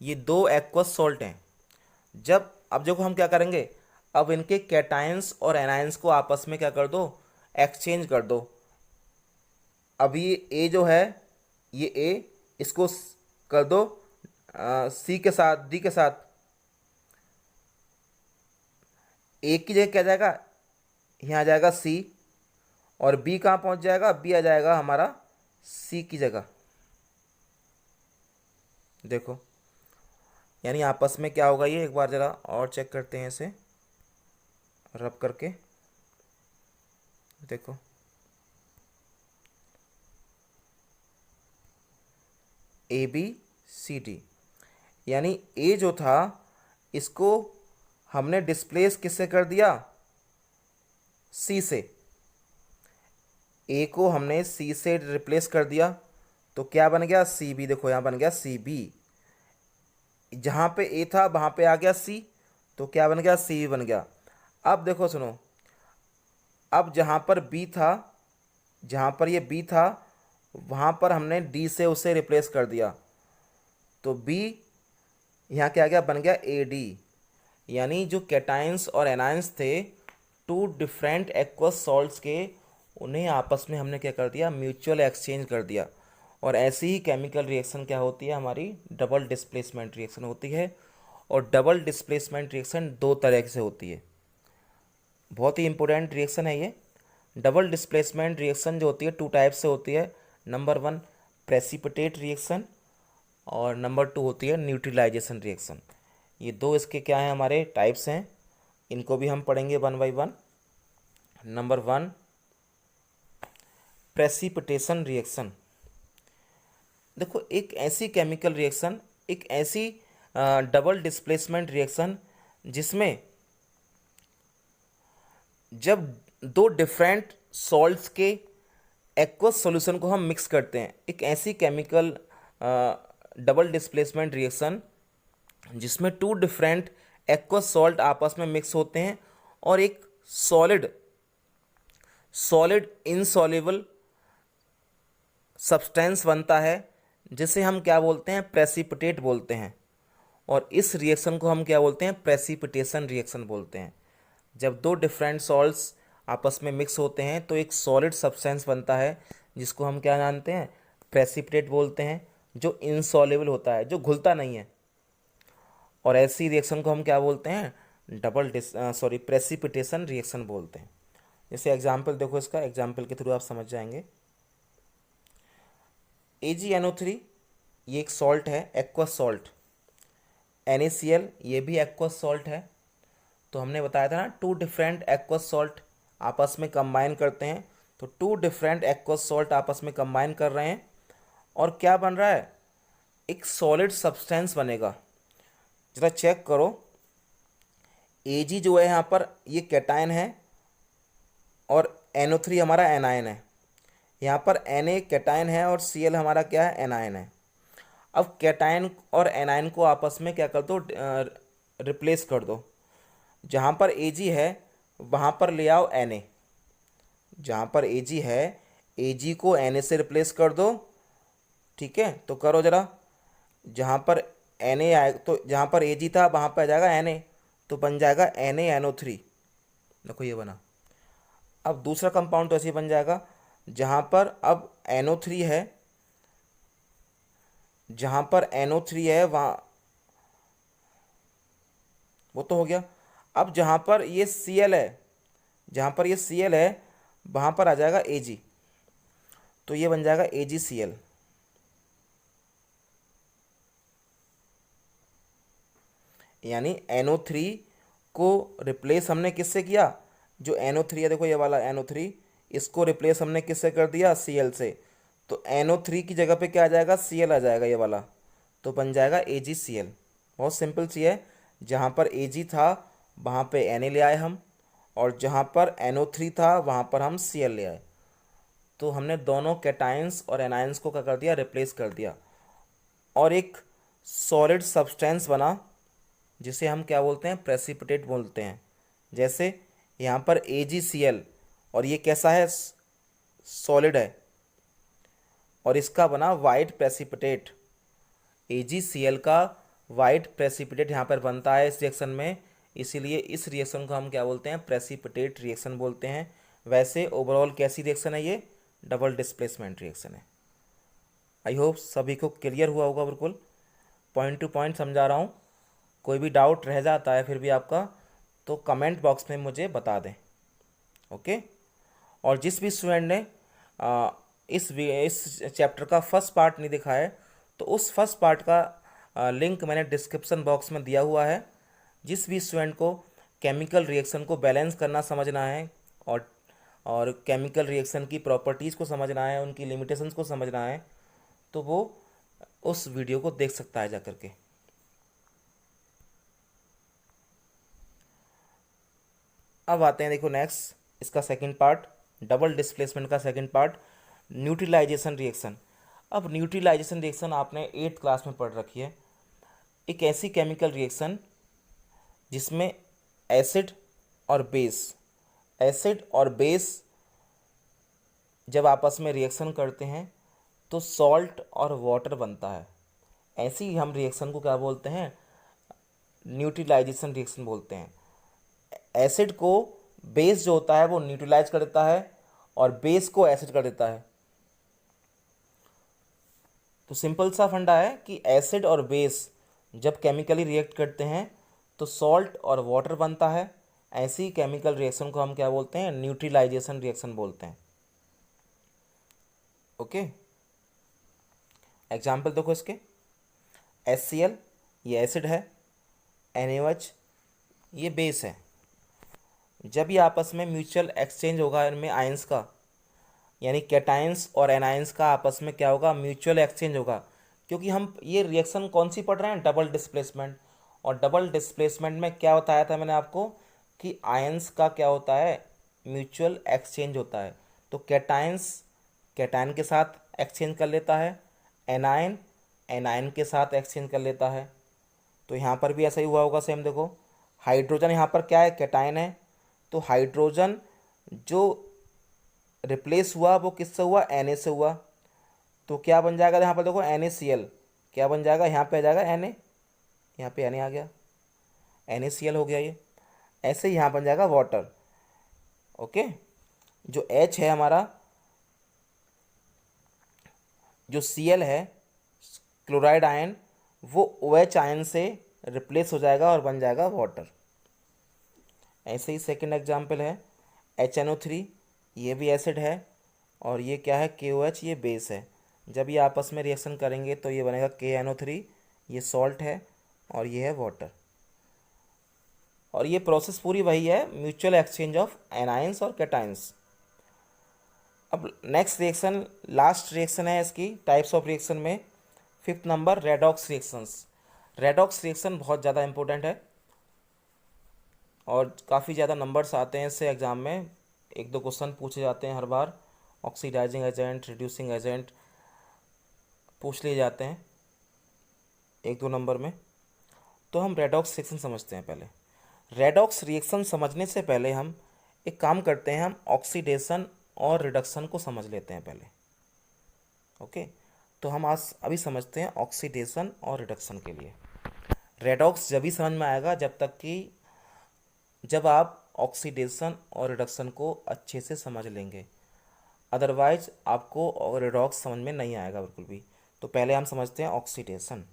ये दो एक्वस सॉल्ट हैं। जब अब देखो हम क्या करेंगे, अब इनके कैटायंस और एनायंस को आपस में क्या कर दो, एक्सचेंज कर दो। अब ये A जो है, ये A, इसको कर दो C के साथ, D के साथ। A की जगह क्या जाएगा, यहाँ आ जाएगा C, और B कहाँ पहुँच जाएगा, B आ जाएगा हमारा C की जगह। देखो यानी आपस में क्या होगा, ये एक बार ज़रा और चेक करते हैं इसे रब करके। देखो ABCD, यानी A जो था इसको हमने डिस्प्लेस किससे कर दिया, C से। A को हमने C से रिप्लेस कर दिया, तो क्या बन गया, CB। देखो यहाँ बन गया CB, जहाँ पे A था वहाँ पे आ गया C, तो क्या बन गया, CB बन गया। अब देखो सुनो, अब जहाँ पर B था, जहाँ पर ये B था वहाँ पर हमने D से उसे रिप्लेस कर दिया, तो B यहाँ क्या आ गया, बन गया AD। यानी जो कैटायंस और एनायंस थे, टू डिफरेंट एक्वस सॉल्ट्स के, उन्हें आपस में हमने क्या कर दिया, म्यूचुअल एक्सचेंज कर दिया। और ऐसी ही केमिकल रिएक्शन क्या होती है हमारी, डबल डिस्प्लेसमेंट रिएक्शन होती है। और डबल डिस्प्लेसमेंट रिएक्शन दो तरह से होती है, बहुत ही इंपॉर्टेंट रिएक्शन है ये। डबल डिस्प्लेसमेंट रिएक्शन जो होती है टू टाइप से होती है। नंबर 1 प्रेसिपिटेट रिएक्शन, और नंबर 2 होती है न्यूट्रलाइजेशन रिएक्शन। ये दो इसके क्या हैं, हमारे टाइप्स हैं, इनको भी हम पढ़ेंगे one by one. Number 1 precipitation reaction. देखो एक ऐसी केमिकल रिएक्शन, एक ऐसी डबल डिस्प्लेसमेंट रिएक्शन जिसमें जब दो डिफरेंट सॉल्ट्स के एक्वस सॉल्यूशन को हम मिक्स करते हैं, एक ऐसी केमिकल डबल डिस्प्लेसमेंट रिएक्शन जिसमें टू डिफरेंट एक्वस सॉल्ट आपस में मिक्स होते हैं और एक सॉलिड सॉलिड इनसॉल्युबल सब्सटेंस बनता है जिसे हम क्या बोलते हैं, प्रेसिपिटेट बोलते हैं। और इस रिएक्शन को हम क्या बोलते हैं, प्रेसिपिटेशन रिएक्शन बोलते हैं। जब दो डिफरेंट सॉल्ट्स आपस में मिक्स होते हैं तो एक सॉलिड सब्सटेंस बनता है जिसको हम क्या जानते हैं, प्रेसिपिटेट बोलते हैं, जो इनसॉल्युबल होता है, जो घुलता नहीं है। और ऐसी रिएक्शन को हम क्या बोलते हैं, प्रेसिपिटेशन रिएक्शन बोलते हैं। जैसे एग्जाम्पल देखो, इसका एग्जाम्पल के थ्रू आप समझ जाएंगे। AgNO3 ये एक सॉल्ट है, एक्वस सॉल्ट। NaCl ये भी एक्वस सॉल्ट है। तो हमने बताया था ना, टू डिफरेंट एक्वस सॉल्ट आपस में कंबाइन करते हैं। तो टू डिफरेंट एक्वस सॉल्ट आपस में कंबाइन कर रहे हैं और क्या बन रहा है, एक सॉलिड सब्सटेंस बनेगा। जरा चेक करो, Ag जो है यहाँ पर ये कैटायन है और NO3 हमारा एनायन है। यहाँ पर Na कैटायन है और Cl हमारा क्या है, एनायन है। अब कैटायन और एनायन को आपस में क्या कर दो, रिप्लेस कर दो। जहाँ पर Ag है वहाँ पर ले आओ Na। जहाँ पर Ag है, Ag को Na से रिप्लेस कर दो। ठीक है, तो करो ज़रा। जहाँ पर Na आए, तो जहाँ पर Ag था वहाँ पर आ जाएगा Na, तो बन जाएगा NaNO3। देखो ये बना। अब दूसरा कंपाउंड तो ऐसे ही बन जाएगा, जहाँ पर अब NO3 है, जहाँ पर NO3 है वहाँ, वो तो हो गया। अब जहाँ पर ये Cl है, जहाँ पर ये Cl है वहाँ पर आ जाएगा Ag, तो ये बन जाएगा AgCl। यानी NO3 को रिप्लेस हमने किससे किया, जो NO3 है, देखो ये वाला NO3, इसको रिप्लेस हमने किससे कर दिया, Cl से। तो NO3 की जगह पे क्या आ जाएगा, Cl आ जाएगा ये वाला, तो बन जाएगा AgCl। बहुत सिंपल सी है। जहाँ पर Ag था वहाँ पे Na ले आए हम, और जहाँ पर NO3 था वहाँ पर हम Cl ले आए। तो हमने दोनों कैटायंस और एनायंस को क्या कर दिया, रिप्लेस कर दिया, और एक सॉलिड सब्सटेंस बना जिसे हम क्या बोलते हैं, प्रेसिपिटेट बोलते हैं। जैसे यहाँ पर AgCl, और ये कैसा है, सॉलिड है, और इसका बना वाइट प्रेसिपिटेट। AgCl का वाइट प्रेसिपिटेट यहाँ पर बनता है इस रिएक्शन में, इसीलिए इस रिएक्शन को हम क्या बोलते हैं, प्रेसिपिटेट रिएक्शन बोलते हैं। वैसे ओवरऑल कैसी रिएक्शन है ये, डबल डिस्प्लेसमेंट रिएक्शन है। आई होप सभी को क्लियर हुआ होगा, बिल्कुल पॉइंट टू पॉइंट समझा रहा हूँ। कोई भी डाउट रह जाता है फिर भी आपका, तो कमेंट बॉक्स में मुझे बता दें। ओके। और जिस भी स्टूडेंट ने इस चैप्टर का फर्स्ट पार्ट नहीं देखा है, तो उस फर्स्ट पार्ट का लिंक मैंने डिस्क्रिप्शन बॉक्स में दिया हुआ है। जिस भी स्टूडेंट को केमिकल रिएक्शन को बैलेंस करना समझना है, और केमिकल रिएक्शन की प्रॉपर्टीज़ को समझना है, उनकी लिमिटेशंस को समझना है, तो वो उस वीडियो को देख सकता है जा करके। अब आते हैं, देखो नेक्स्ट इसका सेकंड पार्ट, डबल डिस्प्लेसमेंट का सेकंड पार्ट, न्यूट्रलाइजेशन रिएक्शन। अब न्यूट्रलाइजेशन रिएक्शन आपने 8th क्लास में पढ़ रखी है। एक ऐसी केमिकल रिएक्शन जिसमें एसिड और बेस जब आपस में रिएक्शन करते हैं तो सॉल्ट और वाटर बनता है। ऐसी ही हम रिएक्शन को क्या बोलते हैं, न्यूट्रलाइजेशन रिएक्शन बोलते हैं। एसिड को बेस जो होता है वो न्यूट्रलाइज कर देता है और बेस को एसिड कर देता है। तो सिंपल सा फंडा है कि एसिड और बेस जब केमिकली रिएक्ट करते हैं तो सॉल्ट और वाटर बनता है। ऐसी केमिकल रिएक्शन को हम क्या बोलते हैं, न्यूट्रलाइजेशन रिएक्शन बोलते हैं। ओके। एग्जाम्पल देखो इसके, HCl ये एसिड है, NaOH ये बेस है। जब ये आपस में म्यूचुअल एक्सचेंज होगा इनमें आयंस का, यानी कैटाइंस और एनाइंस का आपस में क्या होगा, म्यूचुअल एक्सचेंज होगा, क्योंकि हम ये रिएक्शन कौन सी पढ़ रहे हैं, डबल डिस्प्लेसमेंट। और डबल डिस्प्लेसमेंट में क्या बताया था मैंने आपको कि आयंस का क्या होता है, म्यूचुअल एक्सचेंज होता है। तो कैटाइंस कैटाइन के साथ एक्सचेंज कर लेता है, एनाइन एनाइन के साथ एक्सचेंज कर लेता है। तो यहाँ पर भी ऐसा ही हुआ होगा सेम। देखो हाइड्रोजन यहाँ पर क्या है, कैटाइन है, तो हाइड्रोजन जो रिप्लेस हुआ वो किससे हुआ, Na से हुआ। तो क्या बन जाएगा यहाँ पर, देखो NaCl क्या बन जाएगा, यहाँ पे आ जाएगा Na, यहाँ पे Na आ गया, NaCl हो गया ये। ऐसे ही यहाँ बन जाएगा वाटर। ओके, जो H है हमारा, जो Cl है क्लोराइड आयन, वो OH आयन से रिप्लेस हो जाएगा और बन जाएगा वाटर। ऐसे ही सेकंड एग्जाम्पल है HNO3, ये भी एसिड है, और ये क्या है, KOH, ये बेस है। जब ये आपस में रिएक्शन करेंगे तो ये बनेगा KNO3, ये सॉल्ट है, और ये है वाटर। और ये प्रोसेस पूरी वही है, म्यूचुअल एक्सचेंज ऑफ एनाइंस और कैटाइंस। अब नेक्स्ट रिएक्शन, लास्ट रिएक्शन है इसकी टाइप्स ऑफ रिएक्शन में, 5th number redox reactions. Redox reaction बहुत ज़्यादा इंपॉर्टेंट है और काफ़ी ज़्यादा नंबर्स आते हैं इससे एग्ज़ाम में, 1-2 क्वेश्चन पूछे जाते हैं हर बार। ऑक्सीडाइजिंग एजेंट, रिड्यूसिंग एजेंट पूछ लिए जाते हैं 1-2 नंबर में। तो हम रेडॉक्स रिएक्शन समझते हैं पहले। रेडॉक्स रिएक्शन समझने से पहले हम एक काम करते हैं, हम ऑक्सीडेशन और रिडक्शन को समझ लेते हैं पहले। ओके, तो हम आज अभी समझते हैं ऑक्सीडेशन और रिडक्शन के लिए। रेडॉक्स जब भी समझ में आएगा जब आप ऑक्सीडेशन और रिडक्शन को अच्छे से समझ लेंगे, अदरवाइज आपको रेडॉक्स समझ में नहीं आएगा बिल्कुल भी। तो पहले हम समझते हैं ऑक्सीडेशन।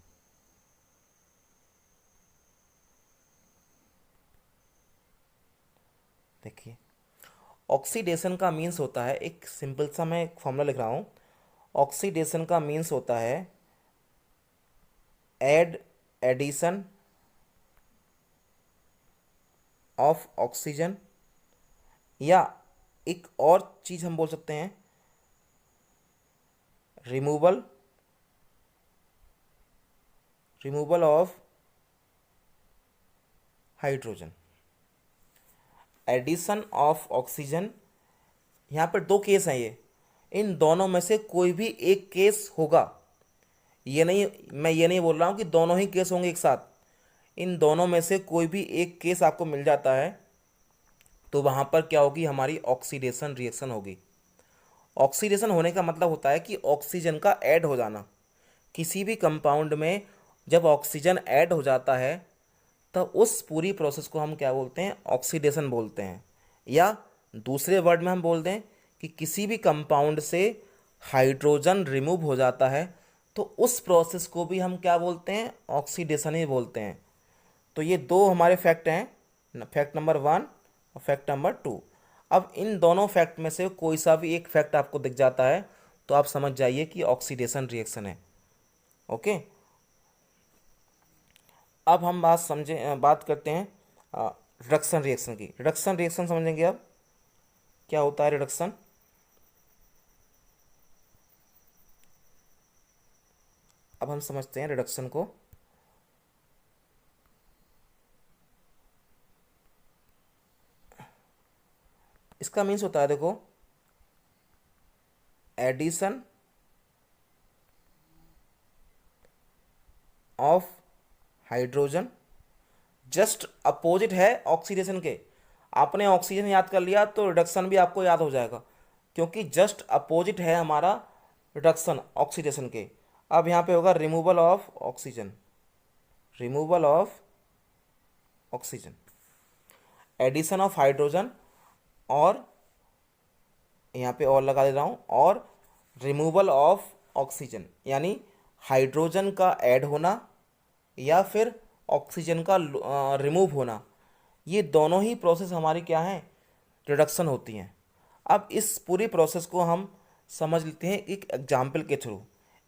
देखिए, ऑक्सीडेशन का मीन्स होता है, एक सिंपल सा मैं एक फॉर्मूला लिख रहा हूँ। ऑक्सीडेशन का मीन्स होता है एडिशन ऑफ ऑक्सीजन, या एक और चीज़ हम बोल सकते हैं removal of hydrogen. Addition of oxygen, यहाँ पर 2 केस हैं ये, इन दोनों में से कोई भी एक केस होगा। मैं ये नहीं बोल रहा हूँ कि दोनों ही केस होंगे एक साथ, इन दोनों में से कोई भी एक केस आपको मिल जाता है तो वहाँ पर क्या होगी, हमारी ऑक्सीडेशन रिएक्शन होगी। ऑक्सीडेशन होने का मतलब होता है कि ऑक्सीजन का ऐड हो जाना। किसी भी कंपाउंड में जब ऑक्सीजन ऐड हो जाता है तो उस पूरी प्रोसेस को हम क्या बोलते हैं, ऑक्सीडेशन बोलते हैं। या दूसरे वर्ड में हम बोल दें कि किसी भी कंपाउंड से हाइड्रोजन रिमूव हो जाता है तो उस प्रोसेस को भी हम क्या बोलते हैं, ऑक्सीडेशन ही बोलते हैं। तो ये 2 हमारे फैक्ट हैं, फैक्ट नंबर 1 और फैक्ट नंबर 2। अब इन दोनों फैक्ट में से कोई सा भी एक फैक्ट आपको दिख जाता है तो आप समझ जाइए कि ऑक्सीडेशन रिएक्शन है। ओके, अब हम बात करते हैं रिडक्शन रिएक्शन की। रिडक्शन रिएक्शन समझेंगे अब क्या होता है रिडक्शन। अब हम समझते हैं रिडक्शन को। इसका मीन्स होता है, देखो, addition of hydrogen, just opposite है ऑक्सीडेशन के। आपने ऑक्सीजन याद कर लिया तो रिडक्शन भी आपको याद हो जाएगा, क्योंकि जस्ट अपोजिट है हमारा रिडक्शन ऑक्सीडेशन के। अब यहाँ पे होगा removal of oxygen, removal of oxygen, addition of hydrogen, और यहाँ पे और लगा दे रहा हूँ, और रिमूवल ऑफ ऑक्सीजन, यानी हाइड्रोजन का ऐड होना या फिर ऑक्सीजन का रिमूव होना। ये दोनों ही प्रोसेस हमारी क्या हैं, रिडक्शन होती हैं। अब इस पूरी प्रोसेस को हम समझ लेते हैं एक एग्जाम्पल के थ्रू।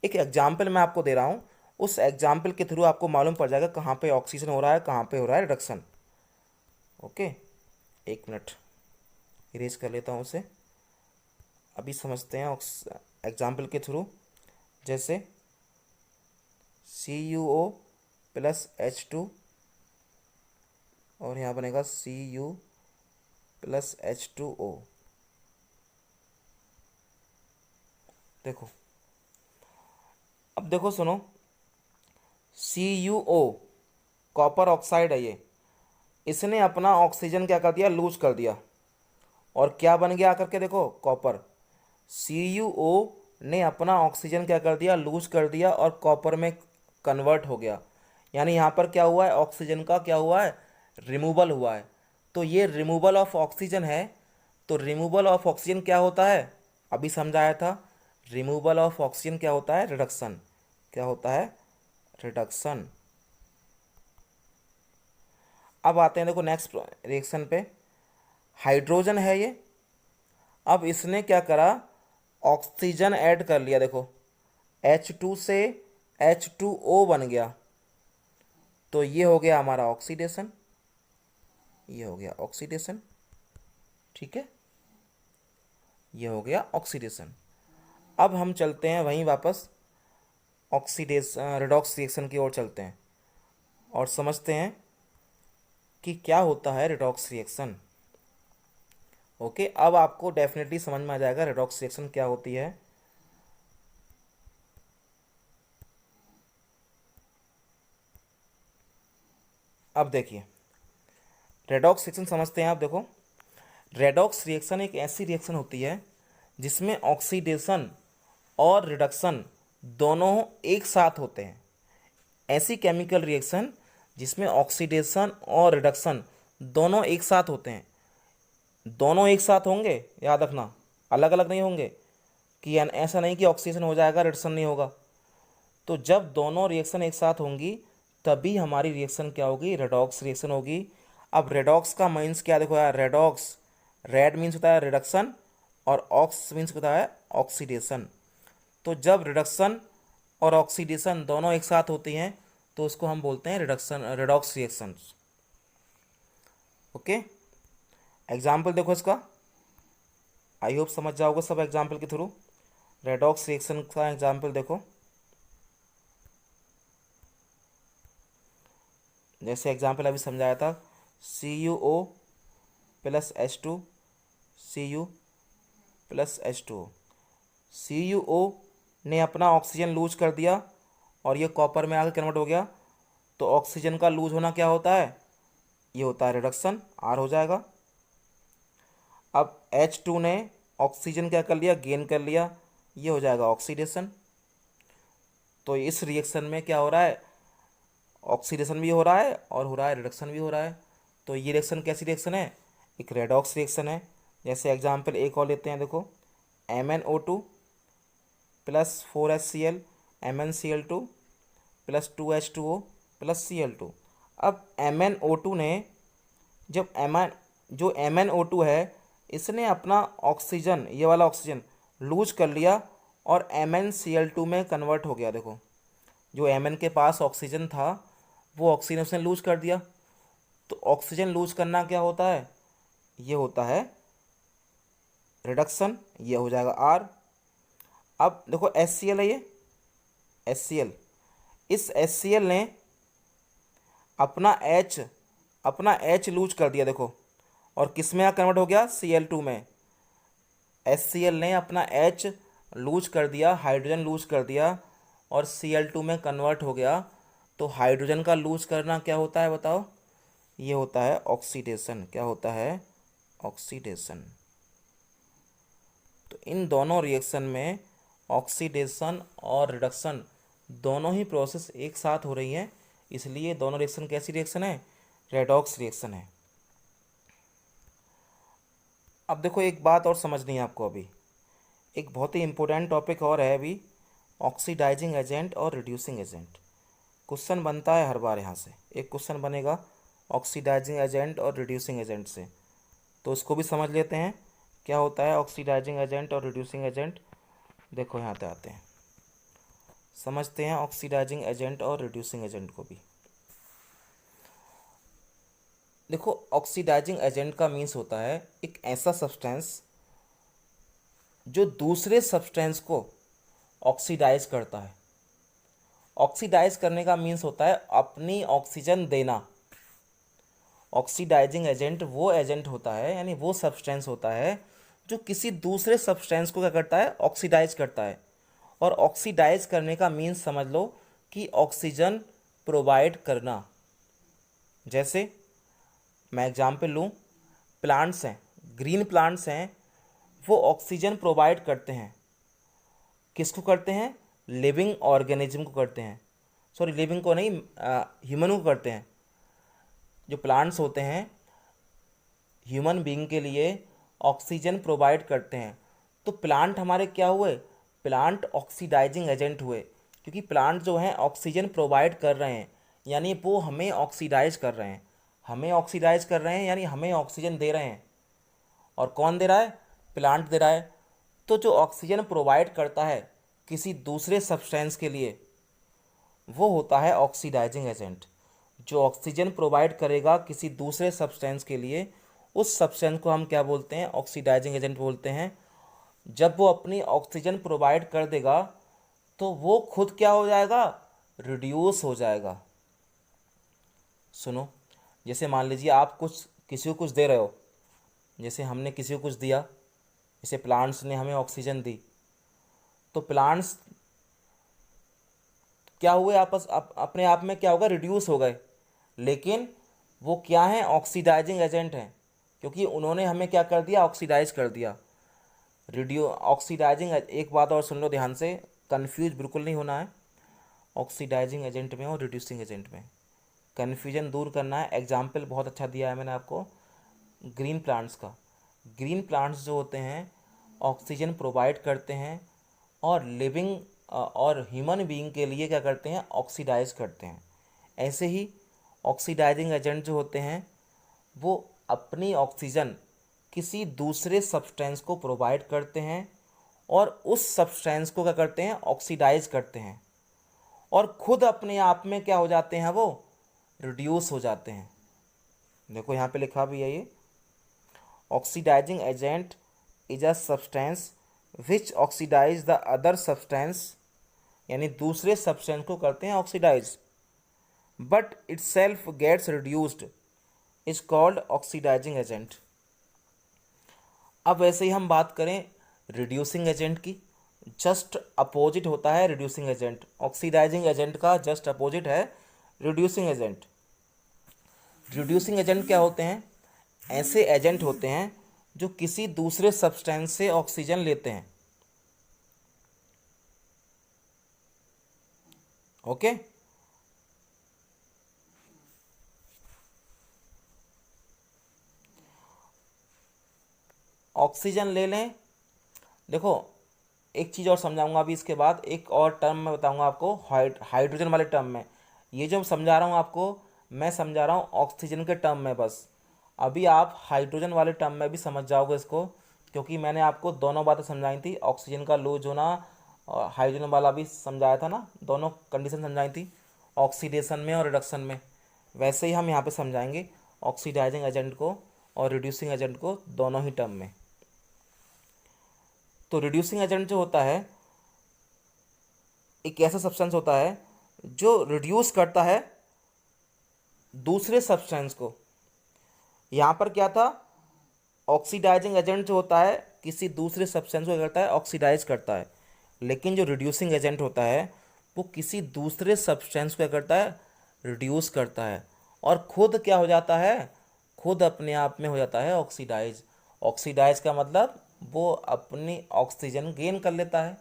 एक एग्जाम्पल मैं आपको दे रहा हूँ, उस एग्जाम्पल के थ्रू आपको मालूम पड़ जाएगा कहाँ पे ऑक्सीजन हो रहा है, कहाँ पे हो रहा है रिडक्शन। ओके, 1 मिनट इरेज कर लेता हूँ उसे। अभी समझते हैं एग्जाम्पल के थ्रू। जैसे CuO प्लस H2 और यहाँ बनेगा Cu प्लस H2O। देखो, अब देखो सुनो, CuO कॉपर ऑक्साइड है ये, इसने अपना ऑक्सीजन क्या कर दिया, लूज कर दिया, और क्या बन गया आकर के, देखो कॉपर। CuO ने अपना ऑक्सीजन क्या कर दिया, लूज कर दिया, और कॉपर में कन्वर्ट हो गया। यानी यहाँ पर क्या हुआ है, ऑक्सीजन का क्या हुआ है, रिमूवल हुआ है। तो ये रिमूवल ऑफ ऑक्सीजन है। तो रिमूवल ऑफ ऑक्सीजन क्या होता है, अभी समझाया था। रिमूवल ऑफ ऑक्सीजन क्या होता है, रिडक्शन। क्या होता है, रिडक्शन। अब आते हैं देखो नेक्स्ट रिएक्शन पे। हाइड्रोजन है ये, अब इसने क्या करा, ऑक्सीजन ऐड कर लिया। देखो H2 से H2O बन गया, तो ये हो गया हमारा ऑक्सीडेशन। ये हो गया ऑक्सीडेशन, ठीक है, ये हो गया ऑक्सीडेशन। अब हम चलते हैं वहीं वापस ऑक्सीडेशन रिडॉक्स रिएक्शन की ओर चलते हैं और समझते हैं कि क्या होता है रिडॉक्स रिएक्शन। ओके, अब आपको डेफिनेटली समझ में आ जाएगा रिडॉक्स रिएक्शन क्या होती है। अब देखिए रेडॉक्स रिएक्शन समझते हैं आप। देखो, रेडॉक्स रिएक्शन एक ऐसी रिएक्शन होती है जिसमें ऑक्सीडेशन और रिडक्शन दोनों एक साथ होते हैं। ऐसी केमिकल रिएक्शन जिसमें ऑक्सीडेशन और रिडक्शन दोनों एक साथ होते हैं। दोनों एक साथ होंगे, याद रखना, अलग अलग नहीं होंगे, कि ऐसा नहीं कि ऑक्सीडेशन हो जाएगा रिडक्शन नहीं होगा। तो जब दोनों रिएक्शन एक साथ होंगी तभी हमारी रिएक्शन क्या होगी, रेडॉक्स रिएक्शन होगी। अब रेडॉक्स का मीन्स क्या, देखो यार, रेडॉक्स, रेड मीन्स होता है रिडक्शन और ऑक्स मीन्स होता है ऑक्सीडेशन। तो जब रिडक्शन और ऑक्सीडेशन दोनों एक साथ होती हैं तो उसको हम बोलते हैं reduction, redox reaction. Okay, example देखो इसका, आई होप समझ जाओगे सब एग्जाम्पल के थ्रू। रेडॉक्स रिएक्शन का एग्जाम्पल देखो, जैसे एग्जाम्पल अभी समझाया था, CuO plus H2 Cu plus H2O। CuO ने अपना ऑक्सीजन लूज कर दिया और ये कॉपर में आकर कन्वर्ट हो गया। तो ऑक्सीजन का लूज होना क्या होता है, ये होता है रिडक्शन, R हो जाएगा। अब H2 ने ऑक्सीजन क्या कर लिया, गेन कर लिया, ये हो जाएगा ऑक्सीडेशन। तो इस रिएक्शन में क्या हो रहा है, ऑक्सीडेशन भी हो रहा है और हो रहा है रिडक्शन भी हो रहा है। तो ये रिएक्शन कैसी रिएक्शन है, एक रेडॉक्स रिएक्शन है। जैसे एग्जांपल एक और लेते हैं, देखो MnO2 plus 4HCl MnCl2 plus 2H2O plus Cl2। अब MnO2 ने जब जो MnO2 है इसने अपना ऑक्सीजन, ये वाला ऑक्सीजन लूज कर लिया और MnCl2 में कन्वर्ट हो गया। देखो, जो Mn के पास ऑक्सीजन था वो ऑक्सीजन उसने लूज कर दिया। तो ऑक्सीजन लूज करना क्या होता है, ये होता है रिडक्शन, ये हो जाएगा R। अब देखो HCl है ये, HCl, इस HCl ने अपना H लूज कर दिया। देखो, और किस में कन्वर्ट हो गया, Cl2 में। HCl ने अपना H लूज कर दिया, हाइड्रोजन लूज कर दिया और Cl2 में कन्वर्ट हो गया। तो हाइड्रोजन का लूज करना क्या होता है बताओ, ये होता है ऑक्सीडेशन। क्या होता है, ऑक्सीडेशन। तो इन दोनों रिएक्शन में ऑक्सीडेशन और रिडक्शन दोनों ही प्रोसेस एक साथ हो रही हैं, इसलिए दोनों रिएक्शन कैसी रिएक्शन है, रेडॉक्स रिएक्शन है। अब देखो एक बात और समझनी है आपको, अभी एक बहुत ही इंपॉर्टेंट टॉपिक और है अभी, ऑक्सीडाइजिंग एजेंट और रिड्यूसिंग एजेंट। क्वेश्चन बनता है हर बार, यहाँ से एक क्वेश्चन बनेगा ऑक्सीडाइजिंग एजेंट और रिड्यूसिंग एजेंट से। तो उसको भी समझ लेते हैं क्या होता है ऑक्सीडाइजिंग एजेंट और रिड्यूसिंग एजेंट। देखो यहाँ पे आते हैं, समझते हैं ऑक्सीडाइजिंग एजेंट और रिड्यूसिंग एजेंट को भी। देखो, ऑक्सीडाइजिंग एजेंट का मीन्स होता है एक ऐसा सब्सटेंस जो दूसरे सब्सटेंस को ऑक्सीडाइज करता है। ऑक्सीडाइज करने का मीन्स होता है अपनी ऑक्सीजन देना। ऑक्सीडाइजिंग एजेंट वो एजेंट होता है, यानी वो सब्सटेंस होता है जो किसी दूसरे सब्सटेंस को क्या करता है, ऑक्सीडाइज करता है। और ऑक्सीडाइज करने का मीन्स समझ लो कि ऑक्सीजन प्रोवाइड करना। जैसे मैं एग्जाम्पल लूँ, प्लांट्स हैं, ग्रीन प्लांट्स हैं, वो ऑक्सीजन प्रोवाइड करते हैं। किसको करते हैं? लिविंग ऑर्गेनिज्म को करते हैं। सॉरी, लिविंग को नहीं, ह्यूमन को करते हैं। जो प्लांट्स होते हैं ह्यूमन बीइंग के लिए ऑक्सीजन प्रोवाइड करते हैं। तो प्लांट हमारे क्या हुए? प्लांट ऑक्सीडाइजिंग एजेंट हुए, क्योंकि प्लांट जो हैं ऑक्सीजन प्रोवाइड कर रहे हैं, यानी वो हमें ऑक्सीडाइज कर रहे हैं। हमें ऑक्सीडाइज कर रहे हैं यानी हमें ऑक्सीजन दे रहे हैं। और कौन दे रहा है? प्लांट दे रहा है। तो जो ऑक्सीजन प्रोवाइड करता है किसी दूसरे सब्सटेंस के लिए, वो होता है ऑक्सीडाइजिंग एजेंट। जो ऑक्सीजन प्रोवाइड करेगा किसी दूसरे सब्सटेंस के लिए, उस सब्सटेंस को हम क्या बोलते हैं? ऑक्सीडाइजिंग एजेंट बोलते हैं। जब वो अपनी ऑक्सीजन प्रोवाइड कर देगा तो वो खुद क्या हो जाएगा? रिड्यूस हो जाएगा। सुनो, जैसे मान लीजिए आप कुछ किसी को कुछ दे रहे हो, जैसे हमने किसी को कुछ दिया, जैसे प्लांट्स ने हमें ऑक्सीजन दी, तो प्लांट्स क्या हुए? अपने आप में क्या होगा? रिड्यूस हो गए। लेकिन वो क्या हैं? ऑक्सीडाइजिंग एजेंट हैं, क्योंकि उन्होंने हमें क्या कर दिया? ऑक्सीडाइज कर दिया। ऑक्सीडाइजिंग, एक बात और सुन लो ध्यान से, कंफ्यूज बिल्कुल नहीं होना है। ऑक्सीडाइजिंग एजेंट में और रिड्यूसिंग एजेंट में कन्फ्यूजन दूर करना है। एग्जाम्पल बहुत अच्छा दिया है मैंने आपको ग्रीन प्लांट्स का। ग्रीन प्लांट्स जो होते हैं ऑक्सीजन प्रोवाइड करते हैं और लिविंग और ह्यूमन बीइंग के लिए क्या करते हैं? ऑक्सीडाइज करते हैं। ऐसे ही ऑक्सीडाइजिंग एजेंट जो होते हैं वो अपनी ऑक्सीजन किसी दूसरे सब्सटेंस को प्रोवाइड करते हैं और उस सब्सटेंस को क्या करते हैं? ऑक्सीडाइज करते हैं। और खुद अपने आप में क्या हो जाते हैं? वो रिड्यूस हो जाते हैं। देखो यहाँ पे लिखा भी है ये, oxidising agent is a substance which oxidise the other substance, यानी दूसरे सब्सटेंस को करते हैं oxidise, but itself gets reduced, is called oxidising agent. अब वैसे ही हम बात करें रिड्यूसिंग एजेंट की, जस्ट अपोजिट होता है रिड्यूसिंग एजेंट। ऑक्सीडाइजिंग एजेंट का जस्ट अपोजिट है रिड्यूसिंग एजेंट। रिड्यूसिंग एजेंट क्या होते हैं? ऐसे एजेंट होते हैं जो किसी दूसरे सब्सटेंस से ऑक्सीजन लेते हैं। ओके, ऑक्सीजन ले लें। देखो एक चीज़ और समझाऊंगा अभी, इसके बाद एक और टर्म मैं बताऊंगा आपको हाइड्रोजन वाले टर्म में। ये जो समझा रहा हूँ आपको, मैं समझा रहा हूँ ऑक्सीजन के टर्म में बस। अभी आप हाइड्रोजन वाले टर्म में भी समझ जाओगे इसको, क्योंकि मैंने आपको दोनों बातें समझाई थी, ऑक्सीजन का लूज होना और हाइड्रोजन वाला भी समझाया था ना, दोनों कंडीशन समझाई थी ऑक्सीडेशन में और रिडक्शन में। वैसे ही हम यहाँ पे समझाएंगे ऑक्सीडाइजिंग एजेंट को और रिड्यूसिंग एजेंट को, दोनों ही टर्म में। तो रिड्यूसिंग एजेंट जो होता है एक ऐसा सब्सटेंस होता है जो रिड्यूस करता है दूसरे सब्सटेंस को। यहाँ पर क्या था? ऑक्सीडाइजिंग एजेंट जो होता है किसी दूसरे सब्सटेंस को क्या करता है? ऑक्सीडाइज करता है। लेकिन जो रिड्यूसिंग एजेंट होता है वो किसी दूसरे सब्सटेंस को क्या करता है? रिड्यूस करता है। और खुद क्या हो जाता है? खुद अपने आप में हो जाता है ऑक्सीडाइज। ऑक्सीडाइज का मतलब वो अपनी ऑक्सीजन गेन कर लेता है।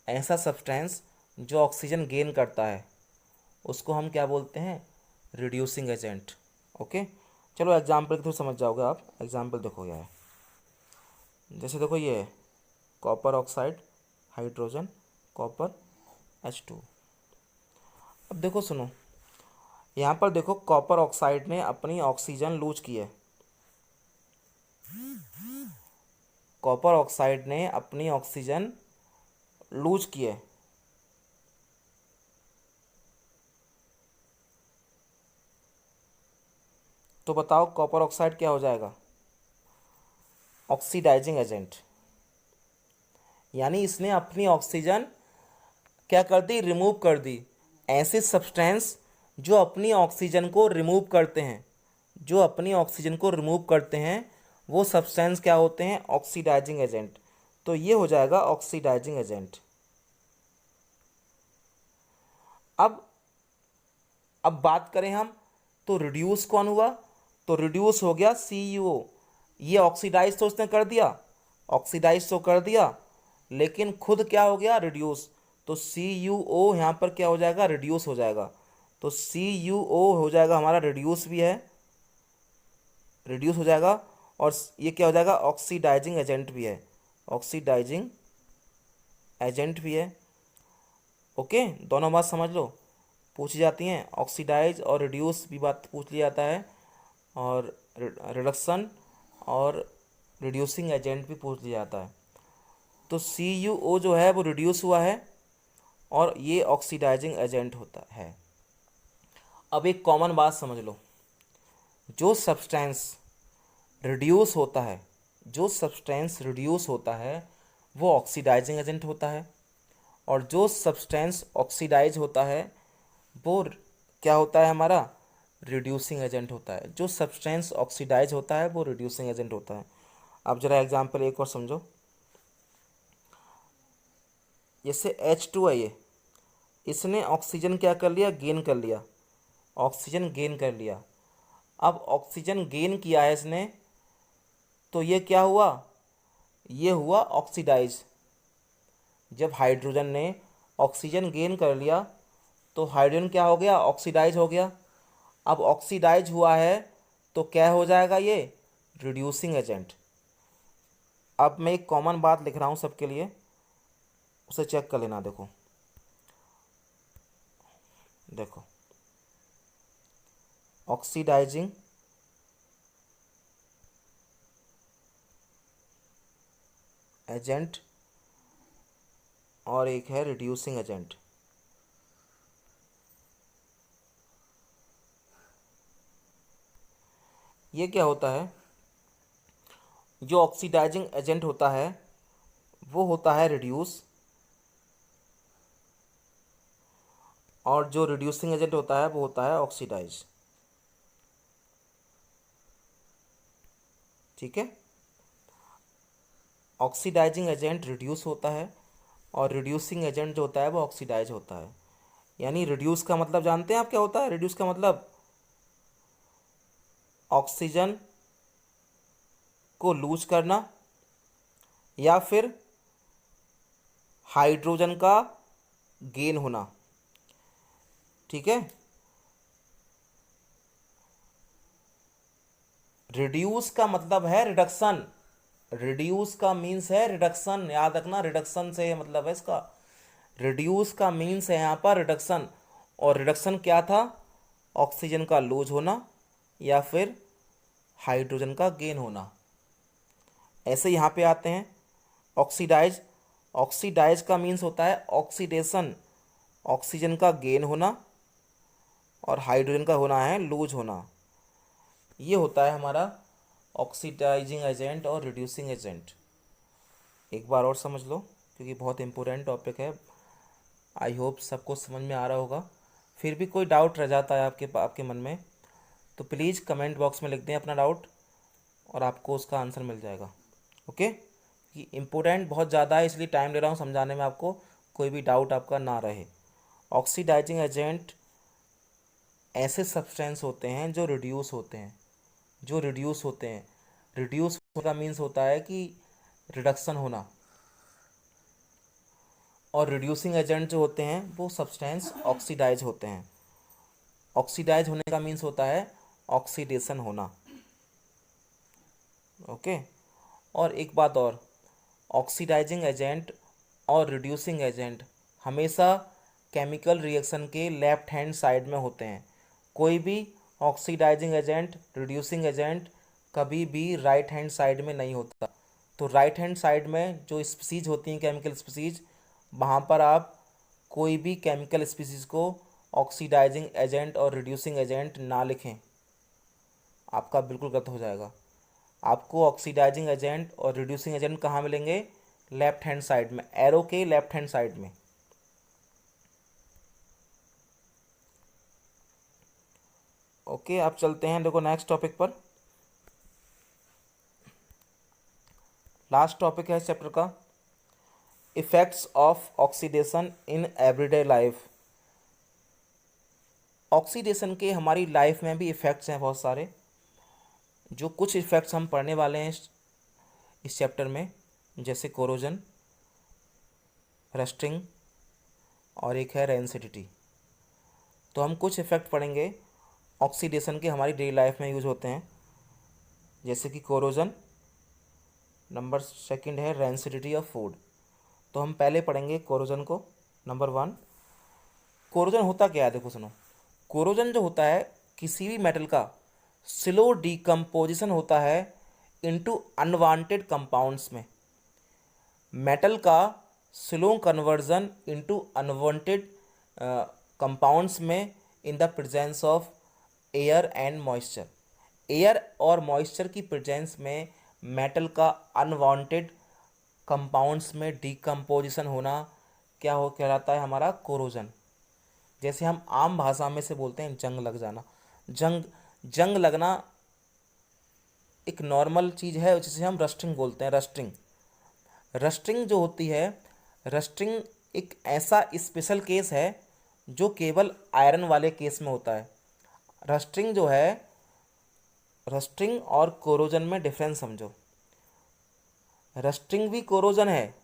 ऐसा सब्सटेंस जो ऑक्सीजन गेन करता है उसको हम क्या बोलते हैं? Reducing agent. ओके, चलो एग्जाम्पल के थ्रू समझ जाओगे आप। एग्जाम्पल देखो क्या है, जैसे देखो ये है copper oxide, hydrogen, copper, H2। अब देखो सुनो, यहाँ पर देखो कॉपर ऑक्साइड ने अपनी ऑक्सीजन लूज की है। कॉपर ऑक्साइड ने अपनी ऑक्सीजन लूज की है। तो बताओ कॉपर ऑक्साइड क्या हो जाएगा? ऑक्सीडाइजिंग एजेंट, यानी इसने अपनी ऑक्सीजन क्या कर दी, रिमूव कर दी। ऐसे सब्सटेंस जो अपनी ऑक्सीजन को रिमूव करते हैं, जो अपनी ऑक्सीजन को रिमूव करते हैं, वो सब्सटेंस क्या होते हैं, ऑक्सीडाइजिंग एजेंट। तो ये हो जाएगा ऑक्सीडाइजिंग एजेंट। अब बात करें हम, तो रिड्यूस कौन हुआ, तो रिड्यूस हो गया CuO। ये ऑक्सीडाइज तो उसने कर दिया, ऑक्सीडाइज तो कर दिया, लेकिन खुद क्या हो गया, रिड्यूस। तो CuO यहाँ पर क्या हो जाएगा, रिड्यूस हो जाएगा। तो CuO हो जाएगा हमारा रिड्यूस भी है, रिड्यूस हो जाएगा, और ये क्या हो जाएगा, ऑक्सीडाइजिंग एजेंट भी है, ऑक्सीडाइजिंग एजेंट भी है। ओके, दोनों बात समझ लो, पूछी जाती हैं, ऑक्सीडाइज और रिड्यूस भी बात पूछ लिया जाता है, और रिडक्शन और रिड्यूसिंग एजेंट भी पूछ लिया जाता है। तो CuO जो है वो रिड्यूस हुआ है, और ये ऑक्सीडाइजिंग एजेंट होता है। अब एक कॉमन बात समझ लो, जो सब्सटेंस रिड्यूस होता है, जो सब्सटेंस रिड्यूस होता है वो ऑक्सीडाइजिंग एजेंट होता है, और जो सब्सटेंस ऑक्सीडाइज होता है वो क्या होता है हमारा, रिड्यूसिंग एजेंट होता है। जो सब्सटेंस ऑक्सीडाइज होता है वो रिड्यूसिंग एजेंट होता है। अब जरा एग्जांपल एक और समझो, जैसे H2 है, ये इसने ऑक्सीजन क्या कर लिया, गेन कर लिया, ऑक्सीजन गेन कर लिया। अब ऑक्सीजन गेन किया है इसने, तो ये क्या हुआ, ये हुआ ऑक्सीडाइज। जब हाइड्रोजन ने ऑक्सीजन गेन कर लिया तो हाइड्रोजन क्या हो गया, ऑक्सीडाइज हो गया। अब ऑक्सीडाइज हुआ है तो क्या हो जाएगा, ये रिड्यूसिंग एजेंट। अब मैं एक कॉमन बात लिख रहा हूँ सबके लिए, उसे चेक कर लेना। देखो देखो, ऑक्सीडाइजिंग एजेंट और एक है रिड्यूसिंग एजेंट। ये क्या होता है, जो ऑक्सीडाइजिंग एजेंट होता है वो होता है रिड्यूस, और जो रिड्यूसिंग एजेंट होता है वो होता है ऑक्सीडाइज। ठीक है, ऑक्सीडाइजिंग एजेंट रिड्यूस होता है, और रिड्यूसिंग एजेंट जो होता है वो ऑक्सीडाइज होता है। यानी रिड्यूस का मतलब जानते हैं आप क्या होता है, रिड्यूस का मतलब ऑक्सीजन को लूज करना, या फिर हाइड्रोजन का गेन होना। ठीक है, रिड्यूस का मतलब है रिडक्शन, रिड्यूस का मीन्स है रिडक्शन, याद रखना, रिडक्शन से मतलब है इसका, रिड्यूस का मीन्स है यहाँ पर रिडक्शन। और रिडक्शन क्या था, ऑक्सीजन का लूज होना या फिर हाइड्रोजन का गेन होना। ऐसे यहाँ पे आते हैं ऑक्सीडाइज, ऑक्सीडाइज का मीन्स होता है ऑक्सीडेशन, ऑक्सीजन का गेन होना और हाइड्रोजन का होना है लूज होना। ये होता है हमारा ऑक्सीडाइजिंग एजेंट और रिड्यूसिंग एजेंट। एक बार और समझ लो क्योंकि बहुत इंपॉर्टेंट टॉपिक है। आई होप सबको समझ में आ रहा होगा। फिर भी कोई डाउट रह जाता है आपके मन में तो प्लीज़ कमेंट बॉक्स में लिख दें अपना डाउट और आपको उसका आंसर मिल जाएगा। ओके, कि इम्पोर्टेंट बहुत ज़्यादा है इसलिए टाइम ले रहा हूँ समझाने में, आपको कोई भी डाउट आपका ना रहे। ऑक्सीडाइजिंग एजेंट ऐसे सब्सटेंस होते हैं जो रिड्यूस होते हैं, जो रिड्यूस होते हैं। रिड्यूस का मीन्स होता है कि रिडक्शन होना, और रिड्यूसिंग एजेंट जो होते हैं वो सब्सटेंस ऑक्सीडाइज होते हैं। ऑक्सीडाइज होने का मीन्स होता है ऑक्सीडेशन होना। ओके, और एक बात और, ऑक्सीडाइजिंग एजेंट और रिड्यूसिंग एजेंट हमेशा केमिकल रिएक्शन के लेफ्ट हैंड साइड में होते हैं। कोई भी ऑक्सीडाइजिंग एजेंट, रिड्यूसिंग एजेंट कभी भी राइट हैंड साइड में नहीं होता। तो राइट हैंड साइड में जो स्पीसीज होती हैं, केमिकल स्पीसीज, वहाँ पर आप कोई भी केमिकल स्पीसीज को ऑक्सीडाइजिंग एजेंट और रिड्यूसिंग एजेंट ना लिखें, आपका बिल्कुल गलत हो जाएगा। आपको ऑक्सीडाइजिंग एजेंट और रिड्यूसिंग एजेंट कहाँ मिलेंगे? लेफ्ट हैंड साइड में, एरो के लेफ्ट हैंड साइड में। ओके, अब चलते हैं देखो नेक्स्ट टॉपिक पर। लास्ट टॉपिक है इस चैप्टर का, effects of oxidation in everyday life. Oxidation के हमारी लाइफ में भी इफ़ेक्ट्स हैं बहुत सारे, जो कुछ इफ़ेक्ट्स हम पढ़ने वाले हैं इस चैप्टर में, जैसे कोरोजन, रस्टिंग और एक है रेंसिडिटी। तो हम कुछ इफ़ेक्ट पढ़ेंगे ऑक्सीडेशन के हमारी डेली लाइफ में यूज़ होते हैं, जैसे कि कोरोजन, नंबर सेकंड है रेंसिडिटी ऑफ फूड। तो हम पहले पढ़ेंगे कोरोजन को। नंबर 1, कोरोजन होता क्या है? देखो सुनो, कोरोजन जो होता है किसी भी मेटल का स्लो डिकम्पोजिशन होता है इनटू अनवांटेड कंपाउंड्स में। मेटल का slow conversion into unwanted compounds में in the presence of air and moisture. Air और मॉइस्चर की प्रेजेंस में मेटल का अनवांटेड कंपाउंड्स में डिकम्पोजिशन होना क्या हो कहलाता है? हमारा कोरोजन। जैसे हम आम भाषा में से बोलते हैं जंग लग जाना। जंग लगना एक नॉर्मल चीज़ है, जिसे हम रस्टिंग बोलते हैं। रस्टिंग जो होती है, रस्टिंग एक ऐसा स्पेशल केस है जो केवल आयरन वाले केस में होता है। रस्टिंग जो है, रस्टिंग और कोरोजन में डिफरेंस समझो। रस्टिंग भी कोरोजन है,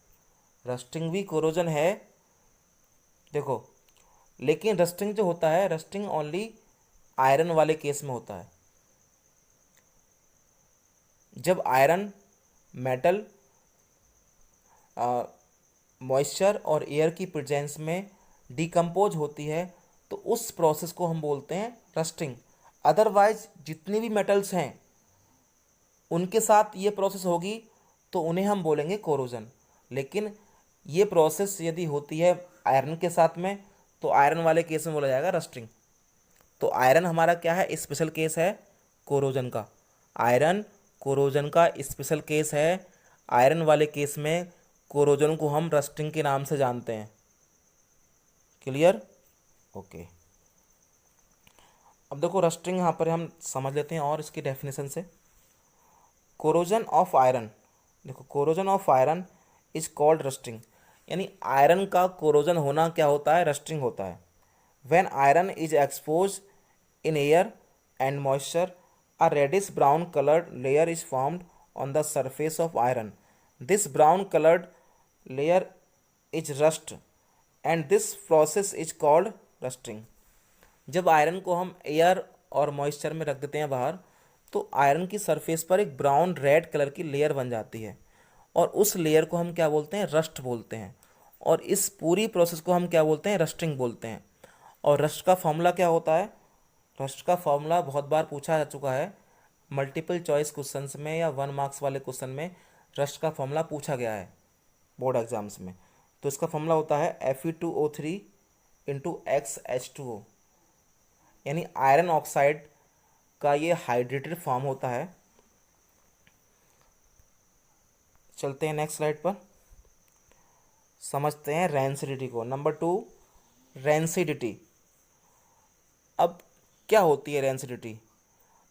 रस्टिंग भी कोरोजन है, देखो, लेकिन रस्टिंग जो होता है, रस्टिंग ओनली आयरन वाले केस में होता है। जब आयरन मेटल मॉइस्चर और एयर की प्रेजेंस में डिकम्पोज होती है, तो उस प्रोसेस को हम बोलते हैं रस्टिंग। अदरवाइज जितनी भी मेटल्स हैं उनके साथ ये प्रोसेस होगी तो उन्हें हम बोलेंगे कोरोजन। लेकिन ये प्रोसेस यदि होती है आयरन के साथ में, तो आयरन वाले केस में बोला जाएगा रस्टिंग। तो आयरन हमारा क्या है? स्पेशल केस है कोरोजन का। आयरन कोरोजन का स्पेशल केस है। आयरन वाले केस में कोरोजन को हम रस्टिंग के नाम से जानते हैं। क्लियर? ओके। अब देखो रस्टिंग यहाँ पर हम समझ लेते हैं और इसकी डेफिनेशन से। कोरोजन ऑफ आयरन, देखो corrosion of iron is called rusting, यानी आयरन का कोरोजन होना क्या होता है? रस्टिंग होता है। When iron is expose in air and moisture, a reddish brown colored layer is formed on the surface of iron. This brown colored layer is rust and this process is called rusting. जब iron को हम air और moisture में रख देते हैं बाहर, तो आयरन की सरफेस पर एक ब्राउन रेड कलर की लेयर बन जाती है और उस लेयर को हम क्या बोलते हैं? रस्ट बोलते हैं। और इस पूरी प्रोसेस को हम क्या बोलते हैं? रस्टिंग बोलते हैं। और रस्ट का फॉर्मूला क्या होता है? रस्ट का फॉर्मूला बहुत बार पूछा जा चुका है, मल्टीपल चॉइस क्वेश्चंस में या 1 मार्क्स वाले क्वेश्चन में रस्ट का फॉर्मूला पूछा गया है बोर्ड एग्जाम्स में। तो इसका फॉर्मूला होता है Fe2O3 इंटू XH2O, यानी आयरन ऑक्साइड का ये हाइड्रेटेड फॉर्म होता है। चलते हैं नेक्स्ट स्लाइड पर, समझते हैं रेंसिडिटी को। Number 2, rancidity. अब क्या होती है रेंसिडिटी?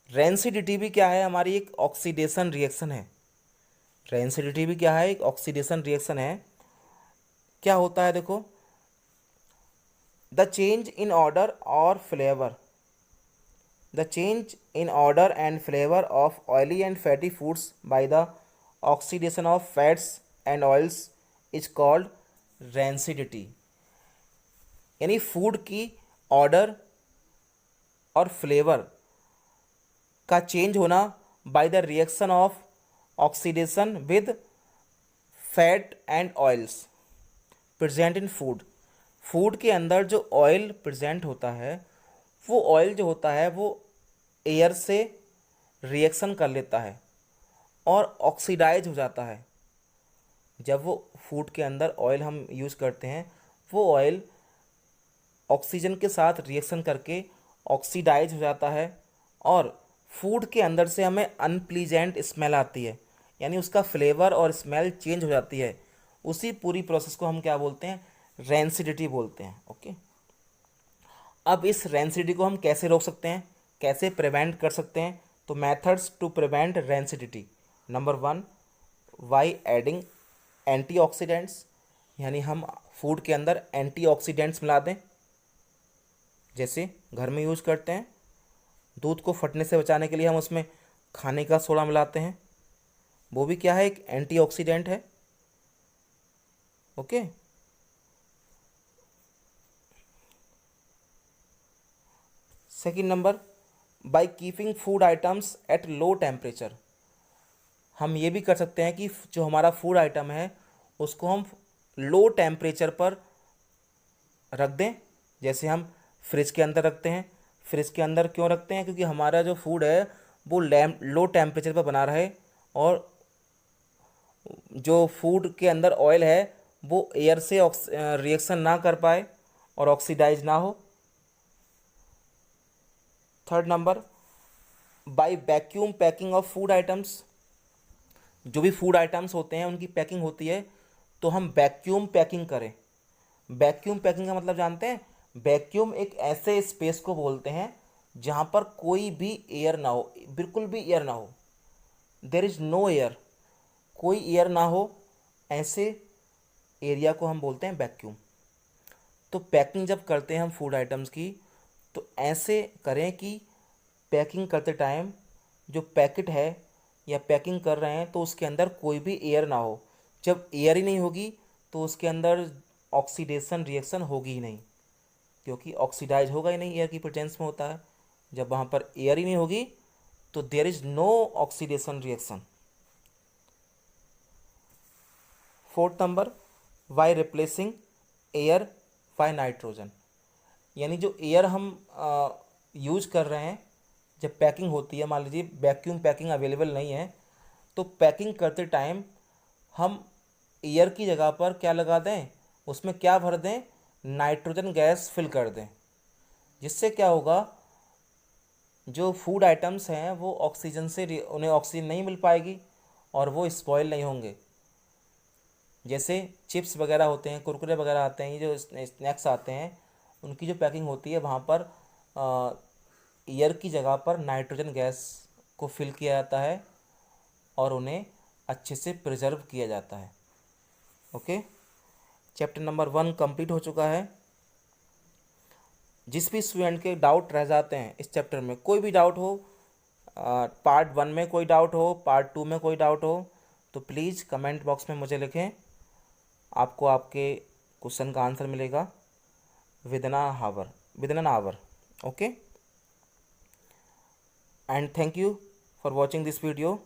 रेंसिडिटी भी क्या है? हमारी एक ऑक्सीडेशन रिएक्शन है। रेंसिडिटी भी क्या है? एक ऑक्सीडेशन रिएक्शन है। क्या होता है देखो, द चेंज इन ऑर्डर और flavour, the change in order and flavour of oily and fatty foods by the oxidation of fats and oils is called rancidity. यानी फूड की ऑर्डर और फ्लेवर का चेंज होना by the reaction of oxidation with fat and oils present in food. Food के अंदर जो oil present होता है, वो ऑयल जो होता है वो एयर से रिएक्शन कर लेता है और ऑक्सीडाइज हो जाता है। जब वो फूड के अंदर ऑयल हम यूज़ करते हैं, वो ऑयल ऑक्सीजन के साथ रिएक्शन करके ऑक्सीडाइज हो जाता है और फूड के अंदर से हमें अनप्लीजेंट स्मेल आती है, यानी उसका फ्लेवर और स्मेल चेंज हो जाती है, उसी पूरी प्रोसेस को हम क्या बोलते हैं, रेंसिडिटी बोलते हैं। ओके, अब इस रेंसिडिटी को हम कैसे रोक सकते हैं, कैसे प्रिवेंट कर सकते हैं? तो methods to prevent rancidity, number 1, by adding antioxidants, यानी हम फूड के अंदर एंटीऑक्सीडेंट्स मिला दें, जैसे घर में यूज करते हैं, दूध को फटने से बचाने के लिए हम उसमें खाने का सोडा मिलाते हैं, वो भी क्या है, एक एंटीऑक्सीडेंट है। Okay, second number, by keeping food items at low temperature, हम ये भी कर सकते हैं कि जो हमारा फूड आइटम है उसको हम लो टेम्परेचर पर रख दें, जैसे हम फ्रिज के अंदर रखते हैं। फ्रिज के अंदर क्यों रखते हैं? क्योंकि हमारा जो फूड है वो लो टेम्परेचर पर बना रहे, और जो फूड के अंदर ऑयल है वो एयर से रिएक्शन ना कर पाए और ऑक्सीडाइज ना हो। Third number, by vacuum packing of food items, जो भी फूड आइटम्स होते हैं उनकी पैकिंग होती है तो हम वैक्यूम पैकिंग करें। वैक्यूम पैकिंग का मतलब जानते हैं? वैक्यूम एक ऐसे स्पेस को बोलते हैं जहाँ पर कोई भी एयर ना हो, बिल्कुल भी एयर ना हो, देयर इज़ नो एयर, कोई एयर ना हो, ऐसे एरिया को हम बोलते हैं वैक्यूम। तो पैकिंग जब करते हैं हम फूड आइटम्स की, तो ऐसे करें कि पैकिंग करते टाइम जो पैकेट है या पैकिंग कर रहे हैं तो उसके अंदर कोई भी एयर ना हो। जब एयर ही नहीं होगी तो उसके अंदर ऑक्सीडेशन रिएक्शन होगी ही नहीं, क्योंकि ऑक्सीडाइज होगा ही नहीं, एयर की प्रेजेंस में होता है। जब वहाँ पर एयर ही नहीं होगी तो there is no oxidation reaction. Fourth number, by replacing air by nitrogen, यानी जो एयर हम यूज कर रहे हैं जब पैकिंग होती है, मान लीजिए वैक्यूम पैकिंग अवेलेबल नहीं है, तो पैकिंग करते टाइम हम एयर की जगह पर क्या लगा दें, उसमें क्या भर दें, नाइट्रोजन गैस फिल कर दें। जिससे क्या होगा, जो फूड आइटम्स हैं वो ऑक्सीजन से उन्हें ऑक्सीजन नहीं मिल पाएगी और वो स्पॉइल नहीं होंगे। जैसे चिप्स वगैरह होते हैं, कुरकुरे वगैरह आते हैं, ये जो स्नैक्स आते हैं, उनकी जो पैकिंग होती है वहाँ पर एयर की जगह पर नाइट्रोजन गैस को फिल किया जाता है और उन्हें अच्छे से प्रिजर्व किया जाता है। ओके, चैप्टर नंबर 1 कंप्लीट हो चुका है। जिस भी स्टूडेंट के डाउट रह जाते हैं इस चैप्टर में, कोई भी डाउट हो, पार्ट 1 में कोई डाउट हो, पार्ट 2 में कोई डाउट हो, तो प्लीज़ कमेंट बॉक्स में मुझे लिखें, आपको आपके क्वेश्चन का आंसर मिलेगा with in an hour. Okay, and thank you for watching this video.